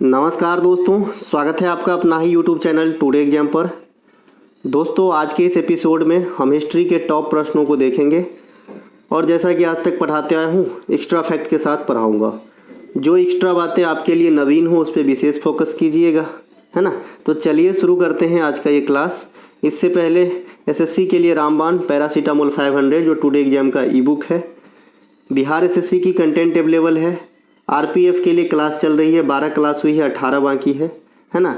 नमस्कार दोस्तों, स्वागत है आपका अपना ही यूट्यूब चैनल टुडे एग्जाम पर। दोस्तों, आज के इस एपिसोड में हम हिस्ट्री के टॉप प्रश्नों को देखेंगे और जैसा कि आज तक पढ़ाते आया हूँ, एक्स्ट्रा फैक्ट के साथ पढ़ाऊँगा। जो एक्स्ट्रा बातें आपके लिए नवीन हो उस पर विशेष फोकस कीजिएगा, है ना। तो चलिए शुरू करते हैं आज का ये क्लास। इससे पहले एसएससी के लिए रामबाण पैरासीटामोल 500 जो टुडे एग्जाम का ई बुक है, बिहार एसएससी की कंटेंट अवेलेबल है, आरपीएफ के लिए क्लास चल रही है, 12 क्लास हुई है, 18 बाकी है ना।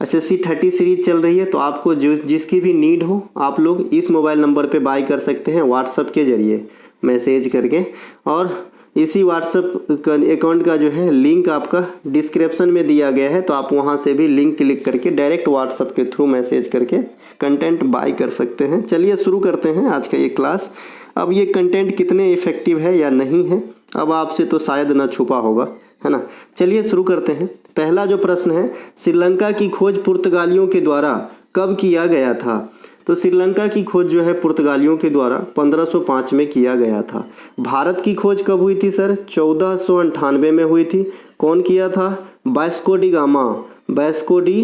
एसएससी 30 सीरीज चल रही है। तो आपको जिसकी भी नीड हो आप लोग इस मोबाइल नंबर पे बाय कर सकते हैं व्हाट्सअप के ज़रिए मैसेज करके, और इसी व्हाट्सअप अकाउंट का जो है लिंक आपका डिस्क्रिप्शन में दिया गया है। तो आप वहाँ से भी लिंक क्लिक करके डायरेक्ट व्हाट्सअप के थ्रू मैसेज करके कंटेंट बाय कर सकते हैं। चलिए शुरू करते हैं आज का ये क्लास। अब ये कंटेंट कितने इफ़ेक्टिव है या नहीं है, अब आपसे तो शायद न छुपा होगा, है ना। चलिए शुरू करते हैं। पहला जो प्रश्न है, श्रीलंका की खोज पुर्तगालियों के द्वारा कब किया गया था? तो श्रीलंका की खोज जो है पुर्तगालियों के द्वारा 1505 में किया गया था। भारत की खोज कब हुई थी सर? 1498 में हुई थी। कौन किया था? Vasco D gamma. Vasco D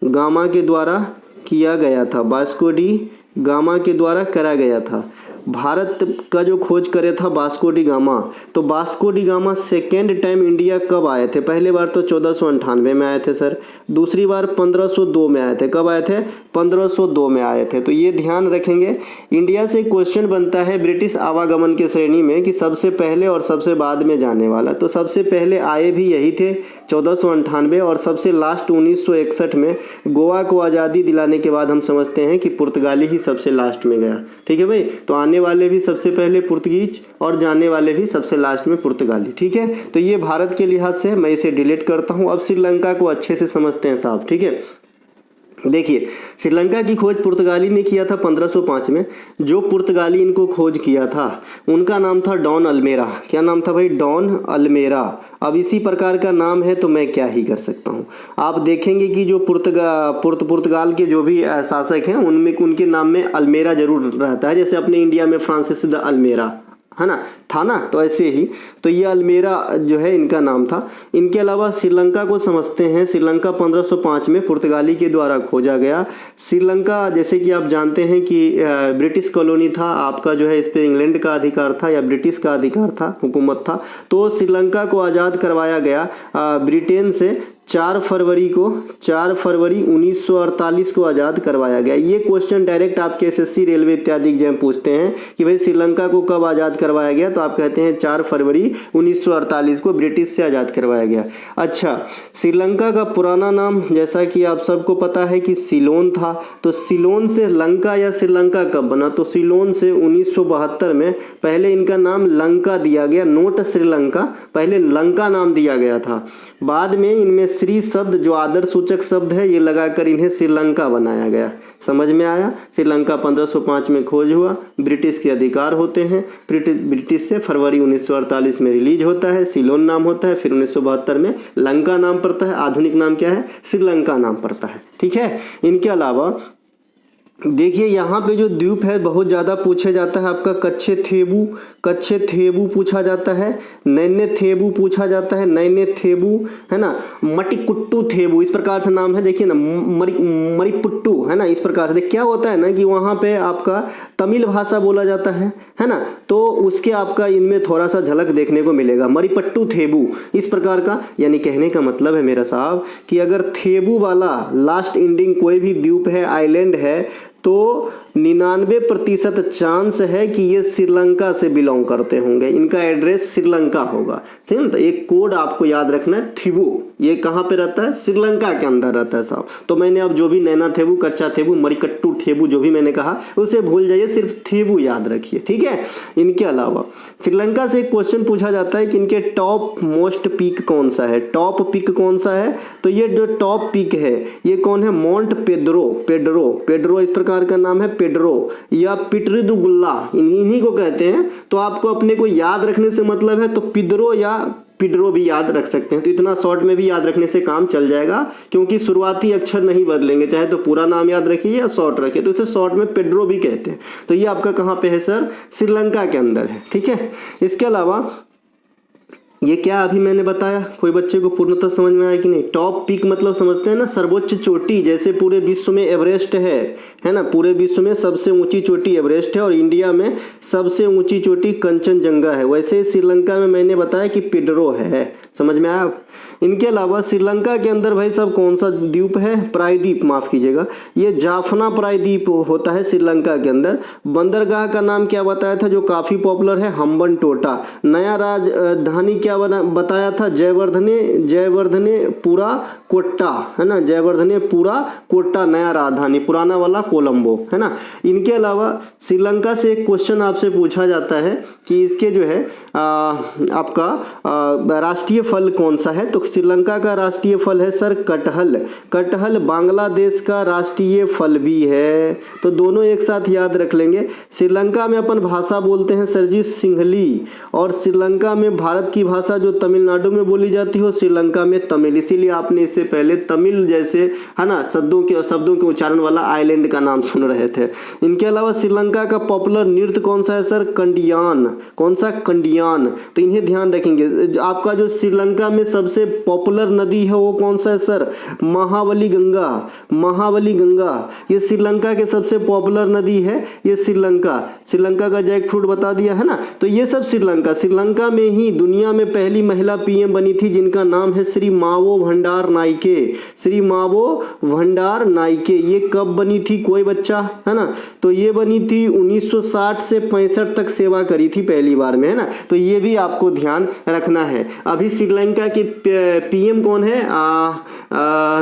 gamma के द्वारा किया गया था। वास्को डी गामा के द्वारा करा गया था। भारत का जो खोज करे था वास्को डी गामा। तो Vasco D gamma second time India कब आए थे? पहले बार तो 1498 में आए थे सर, दूसरी बार 1502 में आए थे। कब आए थे? 1502 में आए थे। तो ये ध्यान रखेंगे। इंडिया से क्वेश्चन बनता है ब्रिटिश आवागमन के श्रेणी में कि सबसे पहले और सबसे बाद में जाने वाला। तो सबसे पहले आए भी यही थे 1498, और सबसे लास्ट 1961 में गोवा को आज़ादी दिलाने के बाद हम समझते हैं कि पुर्तगाली ही सबसे लास्ट में गया। ठीक है भाई। तो आने वाले भी सबसे पहले पुर्तगीज और जाने वाले भी सबसे लास्ट में पुर्तगाली। ठीक है। तो ये भारत के लिहाज से मैं इसे डिलीट करता हूँ। अब श्रीलंका को अच्छे से समझते हैं साहब। ठीक है। देखिए, श्रीलंका की खोज पुर्तगाली ने किया था 1505 में। जो पुर्तगाली इनको खोज किया था उनका नाम था डॉन अल्मेरा। क्या नाम था भाई? डॉन अल्मेरा। अब इसी प्रकार का नाम है तो मैं क्या ही कर सकता हूँ। आप देखेंगे कि जो पुर्तगाल के जो भी शासक हैं उनमें उनके नाम में अल्मेरा जरूर रहता है। जैसे अपने इंडिया में फ्रांसिस द अल्मेरा, है ना, था ना। तो ऐसे ही तो ये अल्मेरा जो है इनका नाम था। इनके अलावा श्रीलंका को समझते हैं। श्रीलंका 1505 में पुर्तगाली के द्वारा खोजा गया। श्रीलंका जैसे कि आप जानते हैं कि ब्रिटिश कॉलोनी था। आपका जो है इस पर इंग्लैंड का अधिकार था या ब्रिटिश का अधिकार था, हुकूमत था। तो श्रीलंका को आज़ाद करवाया गया ब्रिटेन से 4 फरवरी 1948 को आज़ाद करवाया गया। ये क्वेश्चन डायरेक्ट आपके एसएससी, रेलवे इत्यादि एग्जाम पूछते हैं कि भाई श्रीलंका को कब आज़ाद करवाया गया? तो आप कहते हैं 4 फरवरी 1948 को ब्रिटिश से आज़ाद करवाया गया। अच्छा, श्रीलंका का पुराना नाम जैसा कि आप सबको पता है कि सिलोन था। तो सिलोन से लंका या श्रीलंका कब बना? तो सिलोन से 1972 में पहले इनका नाम लंका दिया गया, नोट श्रीलंका, पहले लंका नाम दिया गया था। बाद में इनमें श्री शब्द जो आदर सूचक शब्द है ये लगाकर इन्हें श्रीलंका बनाया गया। समझ में आया? श्रीलंका 1505 में खोज हुआ, ब्रिटिश के अधिकार होते हैं, ब्रिटिश से फरवरी 1948 में रिलीज होता है, सिलोन नाम होता है, फिर 1972 में लंका नाम पड़ता है। आधुनिक नाम क्या है? श्रीलंका नाम पड़ता है। ठीक है। इनके अलावा देखिए यहाँ पे जो द्वीप है बहुत ज़्यादा पूछा जाता है आपका। कच्छे थेबू पूछा जाता है, नैने थेबू पूछा जाता है, नैने थेबू, है ना, मटिकुट्टू थेबू, इस प्रकार से नाम है। देखिए ना, मरिपुट्टू, है ना, इस प्रकार से। देख क्या होता है ना कि वहाँ पे आपका तमिल भाषा बोला जाता है ना। तो उसके आपका इनमें थोड़ा सा झलक देखने को मिलेगा, मरिपट्टू थेबू, इस प्रकार का। यानी कहने का मतलब है मेरा साहब कि अगर थेबू वाला लास्ट एंडिंग कोई भी द्वीप है, आइलैंड है, तो 99% चांस है कि ये श्रीलंका से बिलोंग करते होंगे। इनका एड्रेस श्रीलंका होगा। ठीक है। तो एक कोड आपको याद रखना है, थेबू, ये कहाँ पे रहता है? श्रीलंका के अंदर रहता है साहब। तो मैंने अब जो भी नैना थेबू, कच्चा थेबू, मरिकट्टू थेबू जो भी मैंने कहा उसे भूल जाइए, सिर्फ थेबू याद रखिए। ठीक है। इनके अलावा श्रीलंका से एक क्वेश्चन पूछा जाता है कि इनके टॉप मोस्ट पीक कौन सा है? टॉप पीक कौन सा है? तो ये जो टॉप पीक है ये कौन है? माउंट पेड्रो इस प्रकार का नाम है, पेड्रो या पिटरिदुगुल्ला, इन्हीं को कहते हैं। तो आपको अपने को याद रखने से मतलब है तो पिद्रो या पिड्रो भी याद रख सकते हैं। तो इतना शॉर्ट में भी याद रखने से काम चल जाएगा, क्योंकि शुरुआती अक्षर नहीं बदलेंगे, चाहे तो पूरा नाम याद रखिए या शॉर्ट रखिए। तो इसे शॉर्ट में पेड्रो भी कहते हैं। तो ये आपका कहाँ पे है सर? श्रीलंका के अंदर है। ठीक है। इसके अलावा ये क्या अभी मैंने बताया, कोई बच्चे को पूर्णतः समझ में आया कि नहीं? टॉप पीक मतलब समझते हैं ना, सर्वोच्च चोटी। जैसे पूरे विश्व में एवरेस्ट है ना, पूरे विश्व में सबसे ऊंची चोटी एवरेस्ट है और इंडिया में सबसे ऊंची चोटी कंचनजंगा है। वैसे श्रीलंका में मैंने बताया कि पिड्रो है। समझ में आया? इनके अलावा श्रीलंका के अंदर भाई साहब कौन सा द्वीप है? प्रायद्वीप, माफ़ कीजिएगा, ये जाफना प्रायद्वीप होता है श्रीलंका के अंदर। बंदरगाह का नाम क्या बताया था जो काफ़ी पॉपुलर है? हम्बनटोटा। नया राजधानी क्या बताया था? जयवर्धनेपुरा कोट्टा, है ना, जयवर्धनेपुरा कोट्टा नया राजधानी, पुराना वाला कोलंबो, है ना। इनके अलावा श्रीलंका से एक क्वेश्चन आपसे पूछा जाता है कि इसके जो है आपका राष्ट्रीय फल कौन सा है? तो श्रीलंका का राष्ट्रीय फल है सर कटहल। कटहल बांग्लादेश का राष्ट्रीय फल भी है, तो दोनों एक साथ याद रख लेंगे। श्रीलंका में अपन भाषा बोलते हैं सर जी सिंहली, और श्रीलंका में भारत की भाषा जो तमिलनाडु में बोली जाती हो, श्रीलंका में तमिल। इसीलिए आपने इससे पहले तमिल जैसे, है ना, शब्दों के उच्चारण वाला आइलैंड का नाम सुन रहे थे। इनके अलावा श्रीलंका का पॉपुलर नृत्य कौन सा है सर? कंडियान। कौन सा? कंडियान। तो इन्हें ध्यान रखेंगे। आपका जो श्रीलंका में सबसे पॉपुलर नदी है वो कौन सा है सर? महाबली गंगा। महाबली गंगा ये श्रीलंका के सबसे पॉपुलर नदी है, ये श्रीलंका का जैक फ्रूट बता दिया, है ना। तो ये सब श्रीलंका में ही दुनिया में पहली महिला पीएम बनी थी जिनका नाम है श्री मावो भंडार नाइके। श्री मावो भंडार नाइके ये कब बनी थी कोई बच्चा, है ना? तो ये बनी थी 1960 से 65 तक सेवा करी थी पहली बार में, है ना। तो ये भी आपको ध्यान रखना है। अभी श्रीलंका के पीएम कौन है?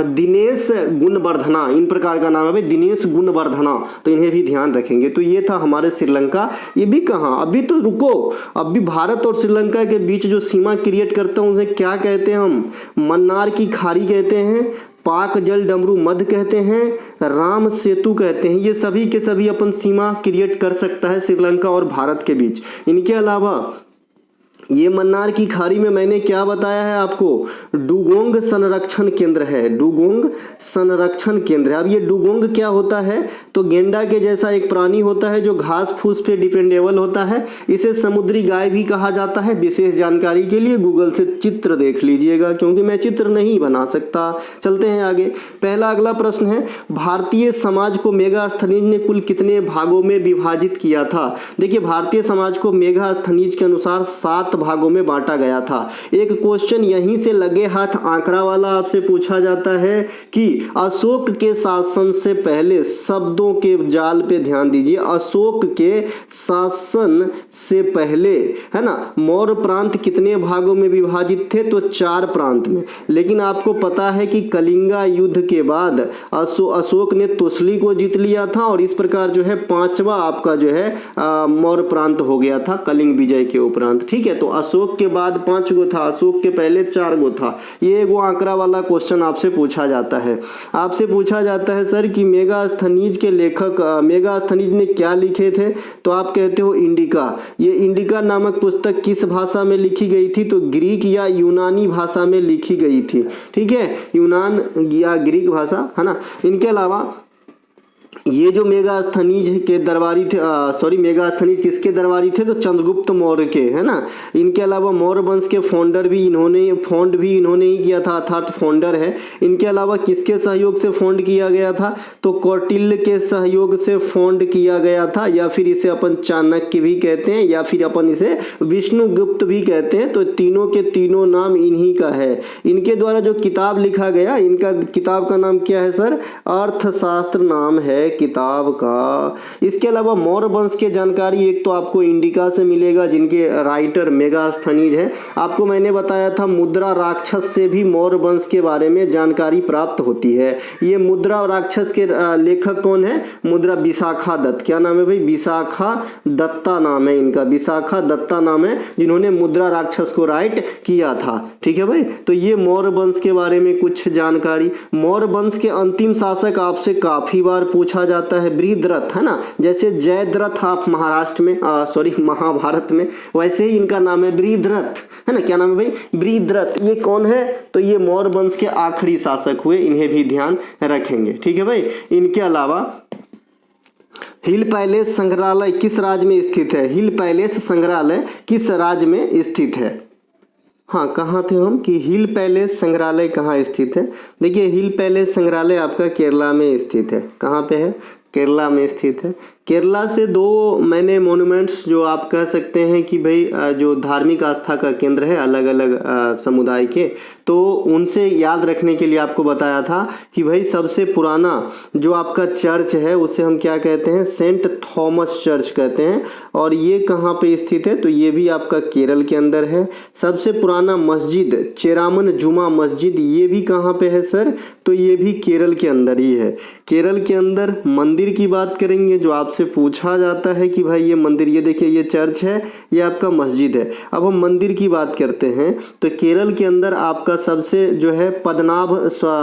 दिनेश गुणवर्धना, इन प्रकार का नाम है भाई, दिनेश गुणवर्धना। तो इन्हें भी ध्यान रखेंगे। तो ये था हमारे श्रीलंका। ये भी कहाँ, अभी तो रुको, अभी भारत और श्रीलंका के बीच जो सीमा क्रिएट करता हूँ उसे क्या कहते हैं हम? मन्नार की खाड़ी कहते हैं, पाक जल डमरू मध्य कहते हैं, राम सेतु कहते हैं। ये सभी के सभी अपन सीमा क्रिएट कर सकता है श्रीलंका और भारत के बीच। इनके अलावा ये मन्नार की खाड़ी में मैंने क्या बताया है आपको? डुगोंग संरक्षण केंद्र है। डुगोंग संरक्षण केंद्र है। अब ये डुगोंग क्या होता है? तो गेंडा के जैसा एक प्राणी होता है जो घास फूस पे डिपेंडेबल होता है। इसे समुद्री गाय भी कहा जाता है। विशेष जानकारी के लिए गूगल से चित्र देख लीजिएगा, क्योंकि मैं चित्र नहीं बना सकता। चलते हैं आगे। पहला अगला प्रश्न है, भारतीय समाज को मेगास्थनीज ने कुल कितने भागों में विभाजित किया था? देखिए, भारतीय समाज को मेगास्थनीज के अनुसार 7 भागों में बांटा गया था। एक क्वेश्चन यहीं से लगे हाथ आंकड़ा वाला आपसे पूछा जाता है कि अशोक के शासन से पहले, शब्दों के जाल पे ध्यान दीजिए, अशोक के शासन से पहले, है ना, मौर्य प्रांत कितने भागों में विभाजित थे? तो 4 प्रांत में। लेकिन आपको पता है कि कलिंगा युद्ध के बाद अशोक ने तोसली को जीत लिया था और इस प्रकार जो है 5वां आपका जो है मौर्य प्रांत हो गया था कलिंग विजय के उपरांत। ठीक है, तो अशोक के बाद 5 गो था, अशोक के पहले 4 गो था। ये वो आंकड़ा वाला क्वेश्चन आपसे पूछा जाता है। आपसे पूछा जाता है सर कि मेगास्थनीज के लेखक, मेगास्थनीज ने क्या लिखे थे? तो आप कहते हो इंडिका। ये इंडिका नामक पुस्तक किस भाषा में लिखी गई थी? तो ग्रीक या यूनानी भाषा में लिखी गई थी। ठीक है, यूनान या ग्रीक भाषा, है ना। इनके अलावा ये जो मेगास्थनीज के दरबारी थे, मेगास्थनीज किसके दरबारी थे? तो चंद्रगुप्त मौर्य के, है ना। इनके अलावा मौर्य वंश के फाउंड भी इन्होंने ही किया था, अर्थात फाउंडर है। इनके अलावा किसके सहयोग से फाउंड किया गया था? तो कौटिल्य के सहयोग से फाउंड किया गया था, या फिर इसे अपन चाणक्य भी कहते हैं, या फिर अपन इसे विष्णुगुप्त भी कहते हैं। तो तीनों के तीनों नाम इन्हीं का है। इनके द्वारा जो किताब लिखा गया, इनका किताब का नाम क्या है सर? अर्थशास्त्र नाम है किताब का। इसके अलावा मौर्य वंश के जानकारी एक तो आपको इंडिका से मिलेगा जिनके राइटर मेगास्थनीज है। आपको मैंने बताया था मुद्रा राक्षस से भी मौर्य वंश के बारे में जानकारी प्राप्त होती है। ये मुद्रा राक्षस के लेखक कौन है? मुद्रा विशाखा दत्त। क्या नाम है भाई? विशाखा दत्ता नाम है इनका, विशाखा दत्ता नाम है, जिन्होंने मुद्रा राक्षस को राइट किया था। ठीक है भाई, तो ये मौर्य वंश के बारे में कुछ जानकारी। मौर्य वंश के अंतिम शासक आपसे काफी बार पूछा जाता है बृहद्रथ, है ना। जैसे जयद्रथ आप महाराष्ट्र में, महाभारत में, वैसे ही इनका नाम है बृहद्रथ, है ना। क्या नाम है भाई? बृहद्रथ। ये कौन है? तो ये मौर्य वंश के आखिरी शासक हुए, इन्हें भी ध्यान रखेंगे। ठीक है भाई। इनके अलावा हिल पैलेस संग्रहालय किस राज्य में स्थित है? हिल पैलेस संग्रहालय किस राज्य में स्थित है? हाँ, कहाँ थे हम कि हिल पैलेस संग्रहालय कहाँ स्थित है। देखिए हिल पैलेस संग्रहालय आपका केरला में स्थित है। कहाँ पे है? केरला में स्थित है। केरला से दो मैंने मोन्यूमेंट्स जो आप कह सकते हैं कि भाई जो धार्मिक आस्था का केंद्र है अलग अलग समुदाय के, तो उनसे याद रखने के लिए आपको बताया था कि भाई सबसे पुराना जो आपका चर्च है उसे हम क्या कहते हैं? सेंट थॉमस चर्च कहते हैं। और ये कहाँ पे स्थित है? तो ये भी आपका केरल के अंदर है। सबसे पुराना मस्जिद चेरामन जुमा मस्जिद, ये भी कहाँ पे है सर? तो ये भी केरल के अंदर ही है। केरल के अंदर मंदिर की बात करेंगे जो आपसे पूछा जाता है कि भाई ये मंदिर, ये देखिए ये चर्च है, ये आपका मस्जिद है। अब हम मंदिर की बात करते हैं तो केरल के अंदर आपका सबसे जो है पद्मनाभ,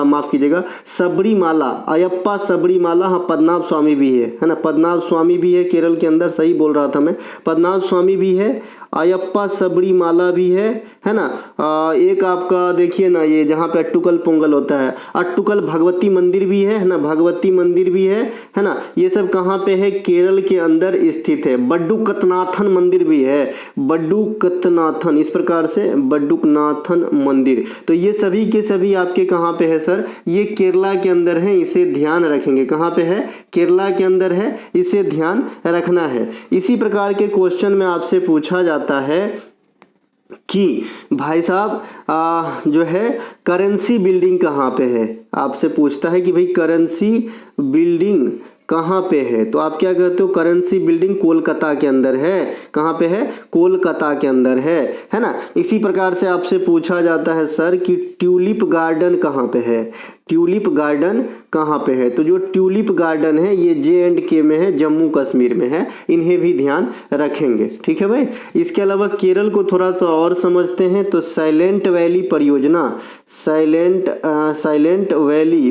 माफ कीजिएगा, सबरीमाला, अयप्पा सबरीमाला, हाँ पद्मनाभ स्वामी भी है ना, पद्मनाभ स्वामी भी है केरल के अंदर, सही बोल रहा था मैं, पद्मनाभ स्वामी भी है, अयप्पा सबरीमाला भी है ना। एक आपका देखिए ना, ये जहाँ पे अट्टुकल पोंगल होता है, अट्टुकल भगवती मंदिर भी है ना, भगवती मंदिर भी है ना। ये सब कहाँ पे है? केरल के अंदर स्थित है। बड्डुकतनाथन मंदिर भी है, बड्डुकतनाथन, इस प्रकार से बड्डुकनाथन मंदिर। तो ये सभी के सभी आपके कहाँ पे है सर? ये केरला के अंदर है, इसे ध्यान रखेंगे। कहाँ पे है? केरला के अंदर है, इसे ध्यान रखना है। इसी प्रकार के क्वेश्चन में आपसे पूछा जाता है कि भाई साहब जो है करेंसी बिल्डिंग कहाँ पे है? आपसे पूछता है कि भाई करेंसी बिल्डिंग कहाँ पे है, तो आप क्या कहते हो? करेंसी बिल्डिंग कोलकाता के अंदर है। कहाँ पे है? कोलकाता के अंदर है ना। इसी प्रकार से आपसे पूछा जाता है सर कि ट्यूलिप गार्डन कहाँ पे है? ट्यूलिप गार्डन कहाँ पे है? तो जो ट्यूलिप गार्डन है ये J&K में है, जम्मू कश्मीर में है। इन्हें भी ध्यान रखेंगे, ठीक है भाई। इसके अलावा केरल को थोड़ा सा और समझते हैं तो साइलेंट वैली परियोजना, साइलेंट वैली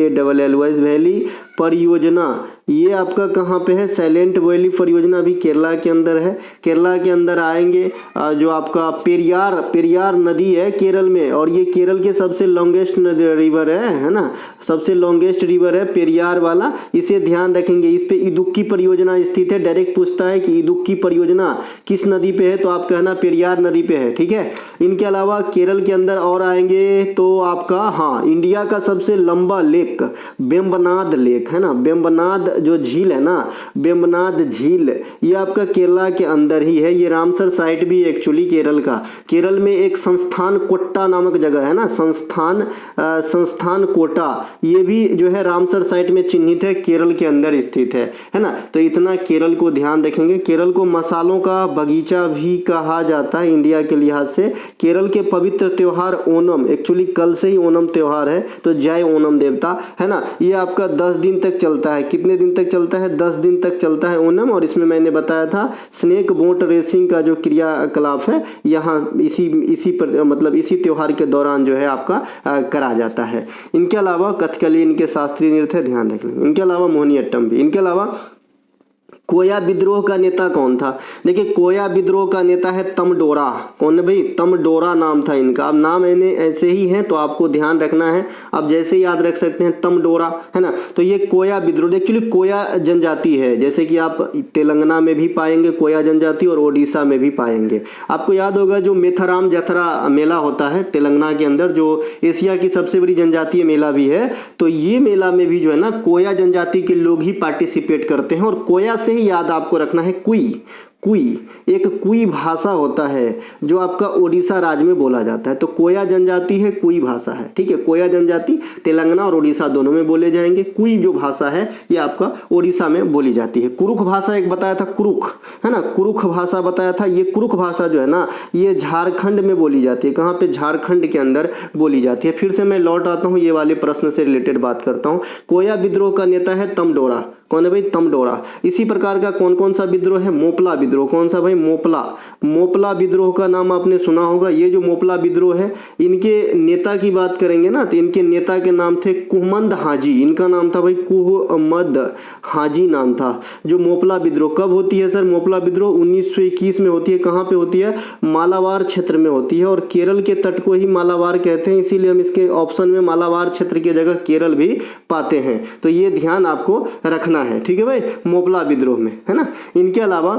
VALLY वैली परियोजना, ये आपका कहाँ पे है? साइलेंट वैली परियोजना भी केरला के अंदर है। केरला के अंदर आएंगे जो आपका पेरियार नदी है केरल में, और ये केरल के सबसे लॉन्गेस्ट रिवर है ना, सबसे लॉन्गेस्ट रिवर है पेरियार वाला, इसे ध्यान रखेंगे। इस पे इदुक्की परियोजना स्थित है। डायरेक्ट पूछता है कि इदुक्की परियोजना किस नदी पे है, तो आप कहना पेरियार नदी पे है, ठीक है। इनके अलावा केरल के अंदर और आएंगे तो आपका, हाँ, इंडिया का सबसे लंबा लेक वेम्बनाड लेक है ना, वेम्बनाड जो झील है ना, वेम्बनाड झील, ये आपका केरला के अंदर ही है। ये रामसर साइट भी एक्चुअली केरल का, केरल में एक संस्थान कोट्टा नामक जगह है ना, संस्थान कोटा, ये भी जो है रामसर साइट में चिन्हित है, केरल के अंदर स्थित है ना। तो इतना केरल को ध्यान रखेंगे। केरल को मसालों का बगीचा भी कहा जाता है इंडिया के लिहाज से। केरल के पवित्र त्योहार ओणम, एक्चुअली कल से ही ओणम त्योहार है, तो जय ओणम देवता है ना। ये आपका 10 दिन तक चलता है। कितने दिन तक चलता है? 10 दिन तक चलता है ओणम। और इसमें मैंने बताया था स्नेक बोट रेसिंग का जो क्रियाकलाप है यहाँ इसी त्योहार के दौरान जो है आपका करा जाता है। इनके अलावा कथकली इनके शास्त्रीय नृत्य है, ध्यान रखें। इनके अलावा मोहिनीअट्टम भी। इनके अलावा कोया विद्रोह का नेता कौन था? देखिए कोया विद्रोह का नेता है तमडोरा। कौन है भाई? तमडोरा नाम था इनका। अब नाम ऐसे ही है तो आपको ध्यान रखना है, आप जैसे याद रख सकते हैं तमडोरा, है ना। तो ये कोया विद्रोह एक्चुअली कोया जनजाति है, जैसे कि आप तेलंगाना में भी पाएंगे कोया जनजाति और ओडिशा में भी पाएंगे। आपको याद होगा जो मेथाराम जतरा मेला होता है तेलंगाना के अंदर, जो एशिया की सबसे बड़ी जनजातीय मेला भी है, तो ये मेला में भी जो है ना कोया जनजाति के लोग ही पार्टिसिपेट करते हैं। और कोया से याद आपको रखना है कुई, एक कुई भाषा होता है जो आपका ओडिशा राज्य में बोला जाता है। तो कोया जनजाति है, कुई भाषा है, ठीक है। कोया जनजाति तेलंगाना और ओडिशा दोनों में बोले जाएंगे। कुई जो भाषा है ये आपका ओडिशा में बोली जाती है। कुरुख भाषा एक बताया था, कुरुख है ना, कुरुख भाषा बताया था। ये कुरुख भाषा जो है ना ये झारखंड में बोली जाती है। कहाँ पे? झारखंड के अंदर बोली जाती है। फिर से मैं लौट आता हूँ, ये वाले प्रश्न से रिलेटेड बात करता हूँ। कोया विद्रोह का नेता है तमडोरा। कौन है भाई? तमडोरा। इसी प्रकार का कौन कौन सा विद्रोह है? मोपला विद्रोह। कौन सा भाई? मोपला विद्रोह का नाम आपने सुना होगा। ये जो मोपला विद्रोह है, इनके नेता की बात करेंगे ना तो इनके नेता के नाम थे कुहमद हाजी। इनका नाम था भाई कुहमद हाजी नाम था। जो मोपला विद्रोह कब होती है सर? मोपला विद्रोह 1921 में होती है। कहाँ पे होती है? मालाबार क्षेत्र में होती है, और केरल के तट को ही मालाबार कहते हैं, इसीलिए हम इसके ऑप्शन में मालाबार क्षेत्र की जगह केरल भी पाते हैं। तो ये ध्यान आपको रखना है, ठीक है भाई, मोपला विद्रोह में, है ना। इनके अलावा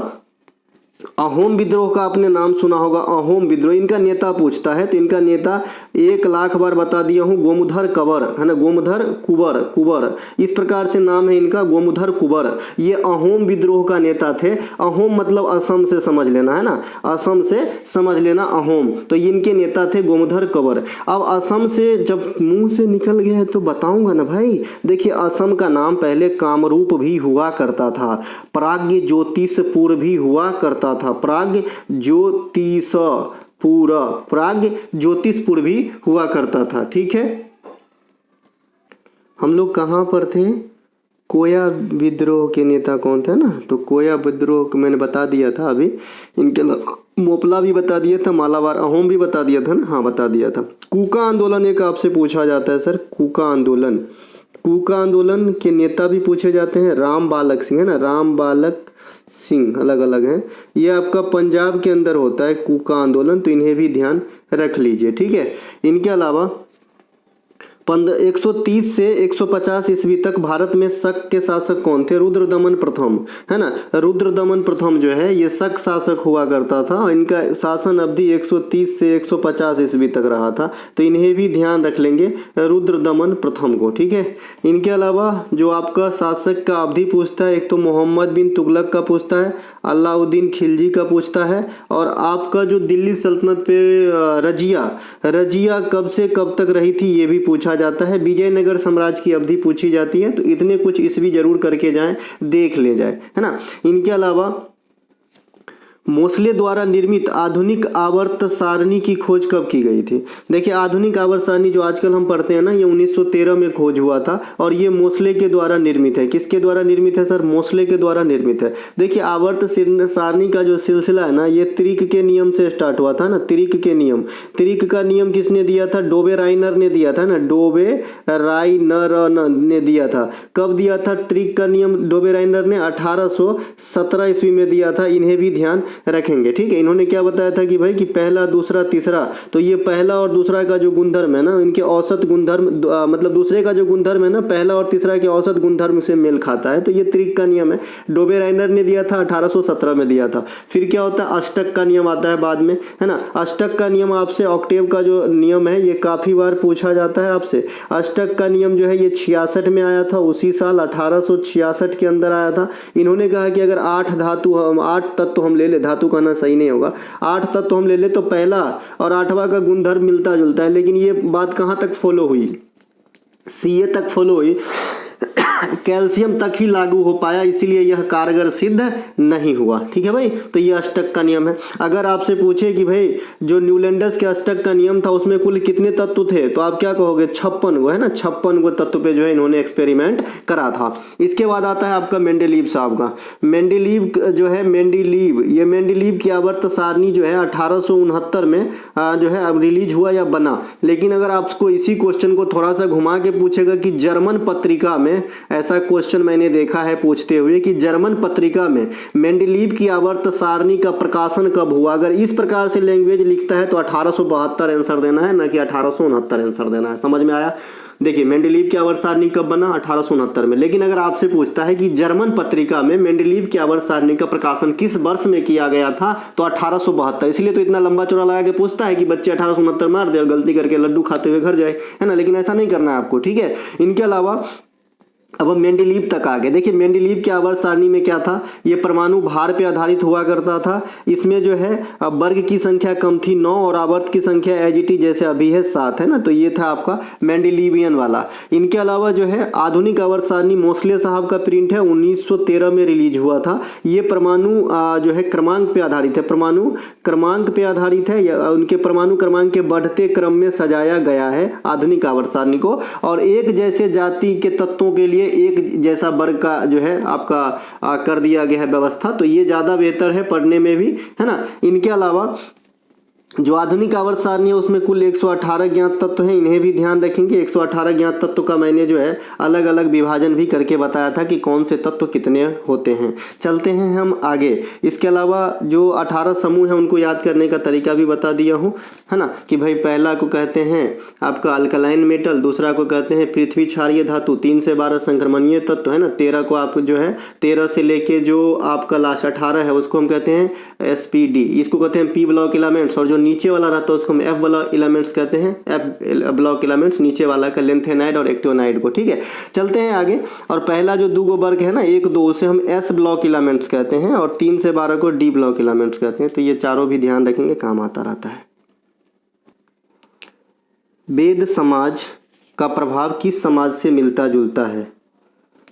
अहोम विद्रोह का आपने नाम सुना होगा, अहोम विद्रोह। इनका नेता पूछता है तो इनका नेता 1,00,000 बार बता दिया हूँ, गोमुधर कंवर है ना, गोमुधर कुंवर इस प्रकार से नाम है इनका, गोमुधर कुंवर। ये अहोम विद्रोह का नेता थे। अहोम मतलब असम से समझ लेना है ना, असम से समझ लेना अहोम। तो इनके नेता थे गोमुधर कंवर। अब असम से जब मुंह से निकल गया है तो बताऊंगा ना भाई। देखिए असम का नाम पहले कामरूप भी हुआ करता था, प्राग्ञ ज्योतिषपुर भी हुआ करता था, प्राग्ञ ज्योतिषपुर भी हुआ करता था। ठीक है, हम लोग कहाँ पर थे? कोया विद्रोह के नेता कौन थे ना, तो कोया विद्रोह को मैंने बता दिया था अभी। इनके मोपला भी बता दिया था, मालाबार अहोम भी बता दिया था ना, हाँ बता दिया था। कूका आंदोलन एक आपसे पूछा जाता है सर, कूका आंदोलन के नेता भी पूछे जाते हैं, राम बालक सिंह है ना, राम बालक सिंह अलग अलग हैं। ये आपका पंजाब के अंदर होता है कूका आंदोलन, तो इन्हें भी ध्यान रख लीजिए। ठीक है, इनके अलावा 130 से 150 ईस्वी तक भारत में शक के शासक कौन थे? रुद्रदमन प्रथम है ना, रुद्रदमन प्रथम जो है ये शक शासक हुआ करता था। इनका शासन अवधि 130 से 150 ईस्वी तक रहा था, तो इन्हें भी ध्यान रख लेंगे, रुद्रदमन प्रथम को। ठीक है, इनके अलावा जो आपका शासक का अवधि पूछता है, एक तो मोहम्मद बिन तुगलक का पूछता है, अलाउद्दीन खिलजी का पूछता है, और आपका जो दिल्ली सल्तनत पे रजिया कब से कब तक रही थी ये भी पूछा जाता है। विजयनगर साम्राज्य की अवधि पूछी जाती है, तो इतने कुछ ईस्वी जरूर करके जाएं, देख ले जाए है ना। इनके अलावा मोस्ले द्वारा निर्मित आधुनिक आवर्त सारणी की खोज कब की गई थी? देखिए आधुनिक आवर्त सारणी जो आजकल हम पढ़ते हैं ना, ये 1913 में खोज हुआ था, और ये मोस्ले के द्वारा निर्मित है। किसके द्वारा निर्मित है सर? मोस्ले के द्वारा निर्मित है। देखिए आवर्त सारणी का जो सिलसिला है ना, ये त्रिक के नियम से स्टार्ट हुआ था ना, त्रिक का नियम किसने दिया था? डोबे राइनर ने दिया था ना, डोबे राइनर ने दिया था। कब दिया था त्रिक का नियम डोबे राइनर ने? 1817 ईस्वी में दिया था। इन्हें भी ध्यान रखेंगे। ठीक है, इन्होंने क्या बताया था कि भाई कि पहला दूसरा तीसरा, तो ये पहला और दूसरा का जो गुणधर्म है ना, इनके औसत गुणधर्म मतलब दूसरे का जो गुणधर्म है ना, पहला और तीसरा के औसत गुणधर्म से मेल खाता है, तो ये त्रिक का नियम है। डोबे राइनर ने दिया था, 1817 में दिया था। फिर क्या होता है? अष्टक का नियम आता है बाद में है ना। अष्टक का नियम आपसे, ऑक्टेव का जो नियम है ये काफी बार पूछा जाता है आपसे। अष्टक का नियम जो है ये 66 में आया था, उसी साल 1866 के अंदर आया था। इन्होंने कहा कि अगर 8 तत्व हम ले ले, धातु कहना सही नहीं होगा, 8 तत्व हम ले ले तो पहला और 8वां का गुणधर्म मिलता जुलता है। लेकिन ये बात कहाँ तक फॉलो हुई? सीए तक फॉलो हुई, कैल्शियम तक ही लागू हो पाया, इसीलिए यह कारगर सिद्ध नहीं हुआ। ठीक है भाई, तो ये अष्टक का नियम है। अगर आपसे पूछे कि भाई जो न्यूलैंडस के अष्टक का नियम था उसमें कुल कितने तत्व थे, तो आप क्या कहोगे? 56 गो है ना, 56 तत्व पे जो है इन्होंने एक्सपेरिमेंट करा था। इसके बाद आता है आपका मेंडेलीव साहब का। मेंडेलीव जो है, ये मेंडेलीव की आवर्त सारणी जो है 1869 में जो है अब रिलीज हुआ या बना। लेकिन अगर आपको इसी क्वेश्चन को थोड़ा सा घुमा के पूछेगा कि जर्मन पत्रिका में, ऐसा क्वेश्चन मैंने देखा है पूछते हुए कि जर्मन पत्रिका में मेंडेलीव की आवर्त सारणी का प्रकाशन कब हुआ, अगर इस प्रकार से लैंग्वेज लिखता है तो 1872 आंसर देना है, ना कि 1869 आंसर देना है। समझ में आया? देखिए मेंडेलीव की आवर्त सारणी कब बना? 1869 में। लेकिन अगर आपसे पूछता है कि जर्मन पत्रिका में मेंडेलीव की आवर्त सारणी का प्रकाशन किस वर्ष में किया गया था, तो 1872। इसलिए तो इतना लंबा चौड़ा लगा के पूछता है कि बच्चे 1869 मार दे और गलती करके लड्डू खाते हुए घर जाए, है ना। लेकिन ऐसा नहीं करना है आपको। ठीक है, इनके अलावा अब हम मेंडेलीव तक आ गए। देखिए मेंडेलीव की आवर्त सारणी में क्या था? ये परमाणु भार पे आधारित हुआ करता था। इसमें जो है वर्ग की संख्या कम थी 9, और आवर्त की संख्या एजीटी जैसे अभी है 7 है ना, तो ये था आपका मेंडेलीवियन वाला। इनके अलावा जो है आधुनिक आवर्त सारणी मोस्ले साहब का प्रिंट है, 1913 में रिलीज हुआ था। ये परमाणु जो है क्रमांक पे आधारित है, परमाणु क्रमांक पे आधारित है, या उनके परमाणु क्रमांक के बढ़ते क्रम में सजाया गया है आधुनिक आवर्त सारणी को। और एक जैसे जाति के तत्वों के लिए एक जैसा वर्ग का जो है आपका कर दिया गया है व्यवस्था, तो ये ज्यादा बेहतर है पढ़ने में भी, है ना। इनके अलावा जो आधुनिक आवर्त सारणी है उसमें कुल 118 ज्ञात तत्व हैं, इन्हें भी ध्यान रखेंगे। 118 ज्ञात तत्व का मैंने जो है अलग अलग विभाजन भी करके बताया था कि कौन से तत्व कितने होते हैं। चलते हैं हम आगे। इसके अलावा जो 18 समूह हैं उनको याद करने का तरीका भी बता दिया हूँ, है ना, कि भाई पहला को कहते हैं आपका अल्कलाइन मेटल, दूसरा को कहते हैं पृथ्वी क्षारीय धातु, 3 से 12 संक्रमणीय तत्व, है ना, 13 को आप जो है 13 से लेके जो आपका लास्ट 18 है उसको हम कहते हैं SPD, इसको कहते हैं P ब्लॉक एलिमेंट्स, और जो नीचे वाला रहता है उसको हम F ब्लॉक एलिमेंट्स कहते हैं, F ब्लॉक एलिमेंट्स नीचे वाला का लेंथेनाइड और एक्टिनाइड को। ठीक है, चलते हैं आगे। और पहला जो 2 वर्ग है ना 1 2 उसे हम S ब्लॉक एलिमेंट्स कहते हैं, और 3 से 12 को D ब्लॉक एलिमेंट्स कहते हैं। तो ये चारों भी ध्यान रखेंगे, काम आता रहता है। वेद समाज का प्रभाव किस समाज से मिलता जुलता है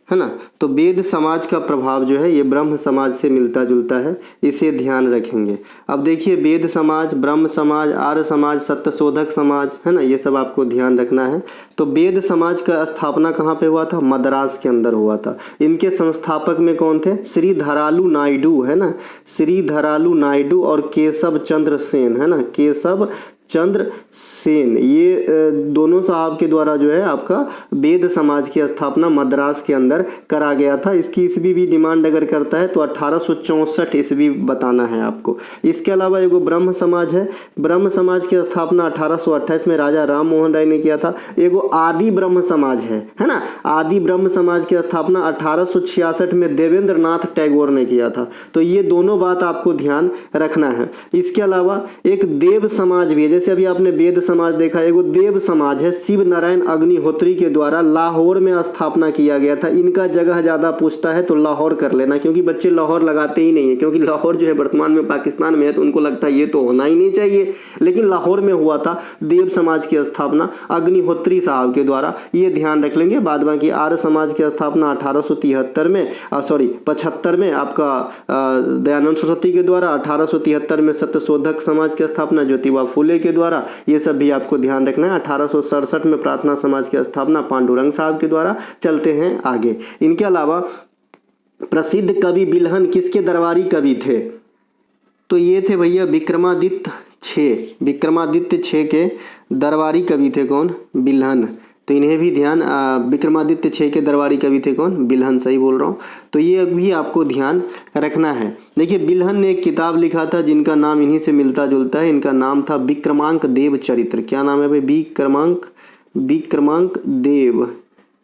ना, तो वेद समाज का प्रभाव जो है ये ब्रह्म समाज से मिलता जुलता है, इसे ध्यान रखेंगे। अब देखिए वेद समाज, ब्रह्म समाज, आर्य समाज, सत्यशोधक समाज, है ना, ये सब आपको ध्यान रखना है। तो वेद समाज का स्थापना कहाँ पे हुआ था? मद्रास के अंदर हुआ था। इनके संस्थापक में कौन थे? श्री धरालू नायडू, है ना, श्री धरालू नायडू और केशव चंद्र सेन, है ना, केशव चंद्र सेन, ये दोनों साहब के द्वारा जो है आपका वेद समाज की स्थापना मद्रास के अंदर करा गया था। इसकी ईस्वी भी डिमांड अगर करता है तो 1864 ईस्वी बताना है आपको। इसके अलावा एगो ब्रह्म समाज है, ब्रह्म समाज की स्थापना 1828 में राजा राम मोहन राय ने किया था। एगो आदि ब्रह्म समाज है ना, आदि ब्रह्म समाज की स्थापना 1866 में देवेंद्र नाथ टैगोर ने किया था। तो ये दोनों बात आपको ध्यान रखना है। इसके अलावा एक देव समाज भी है, जैसे अभी आपने वेद समाज देखा, एगो देव समाज है, शिव नारायण अग्निहोत्री के द्वारा लाहौर में स्थापना किया गया था। इनका जगह ज़्यादा पूछता है तो लाहौर कर लेना, क्योंकि बच्चे लाहौर लगाते ही नहीं है, क्योंकि लाहौर जो है वर्तमान में पाकिस्तान में है, तो उनको लगता है ये तो होना ही नहीं चाहिए, लेकिन लाहौर में हुआ था देव समाज की स्थापना अग्निहोत्री साहब के द्वारा, ये ध्यान रख लेंगे। बाद बाकी आर्य समाज की स्थापना 1873 में 75 में आपका दयानंद सरस्वती के द्वारा, 1873 में सत्यशोधक समाज की स्थापना ज्योतिबा फुले के द्वारा, ये सब भी आपको ध्यान रखना है। 1867 में प्रार्थना समाज की स्थापना पांडुरंग साहब के द्वारा। चलते हैं आगे। इनके अलावा प्रसिद्ध कवि बिल्हन किसके दरबारी कवि थे? तो ये थे भैया विक्रमादित्य 6 के दरबारी कवि थे। कौन? बिल्हन। तो इन्हें भी ध्यान, विक्रमादित्य 6 के दरबारी कवि थे कौन? बिल्हन, सही बोल रहा हूँ। तो ये भी आपको ध्यान रखना है। देखिए बिल्हन ने एक किताब लिखा था जिनका नाम इन्हीं से मिलता जुलता है। इनका नाम था विक्रमांक देव चरित्र। क्या नाम है भाई? विक्रमांक देव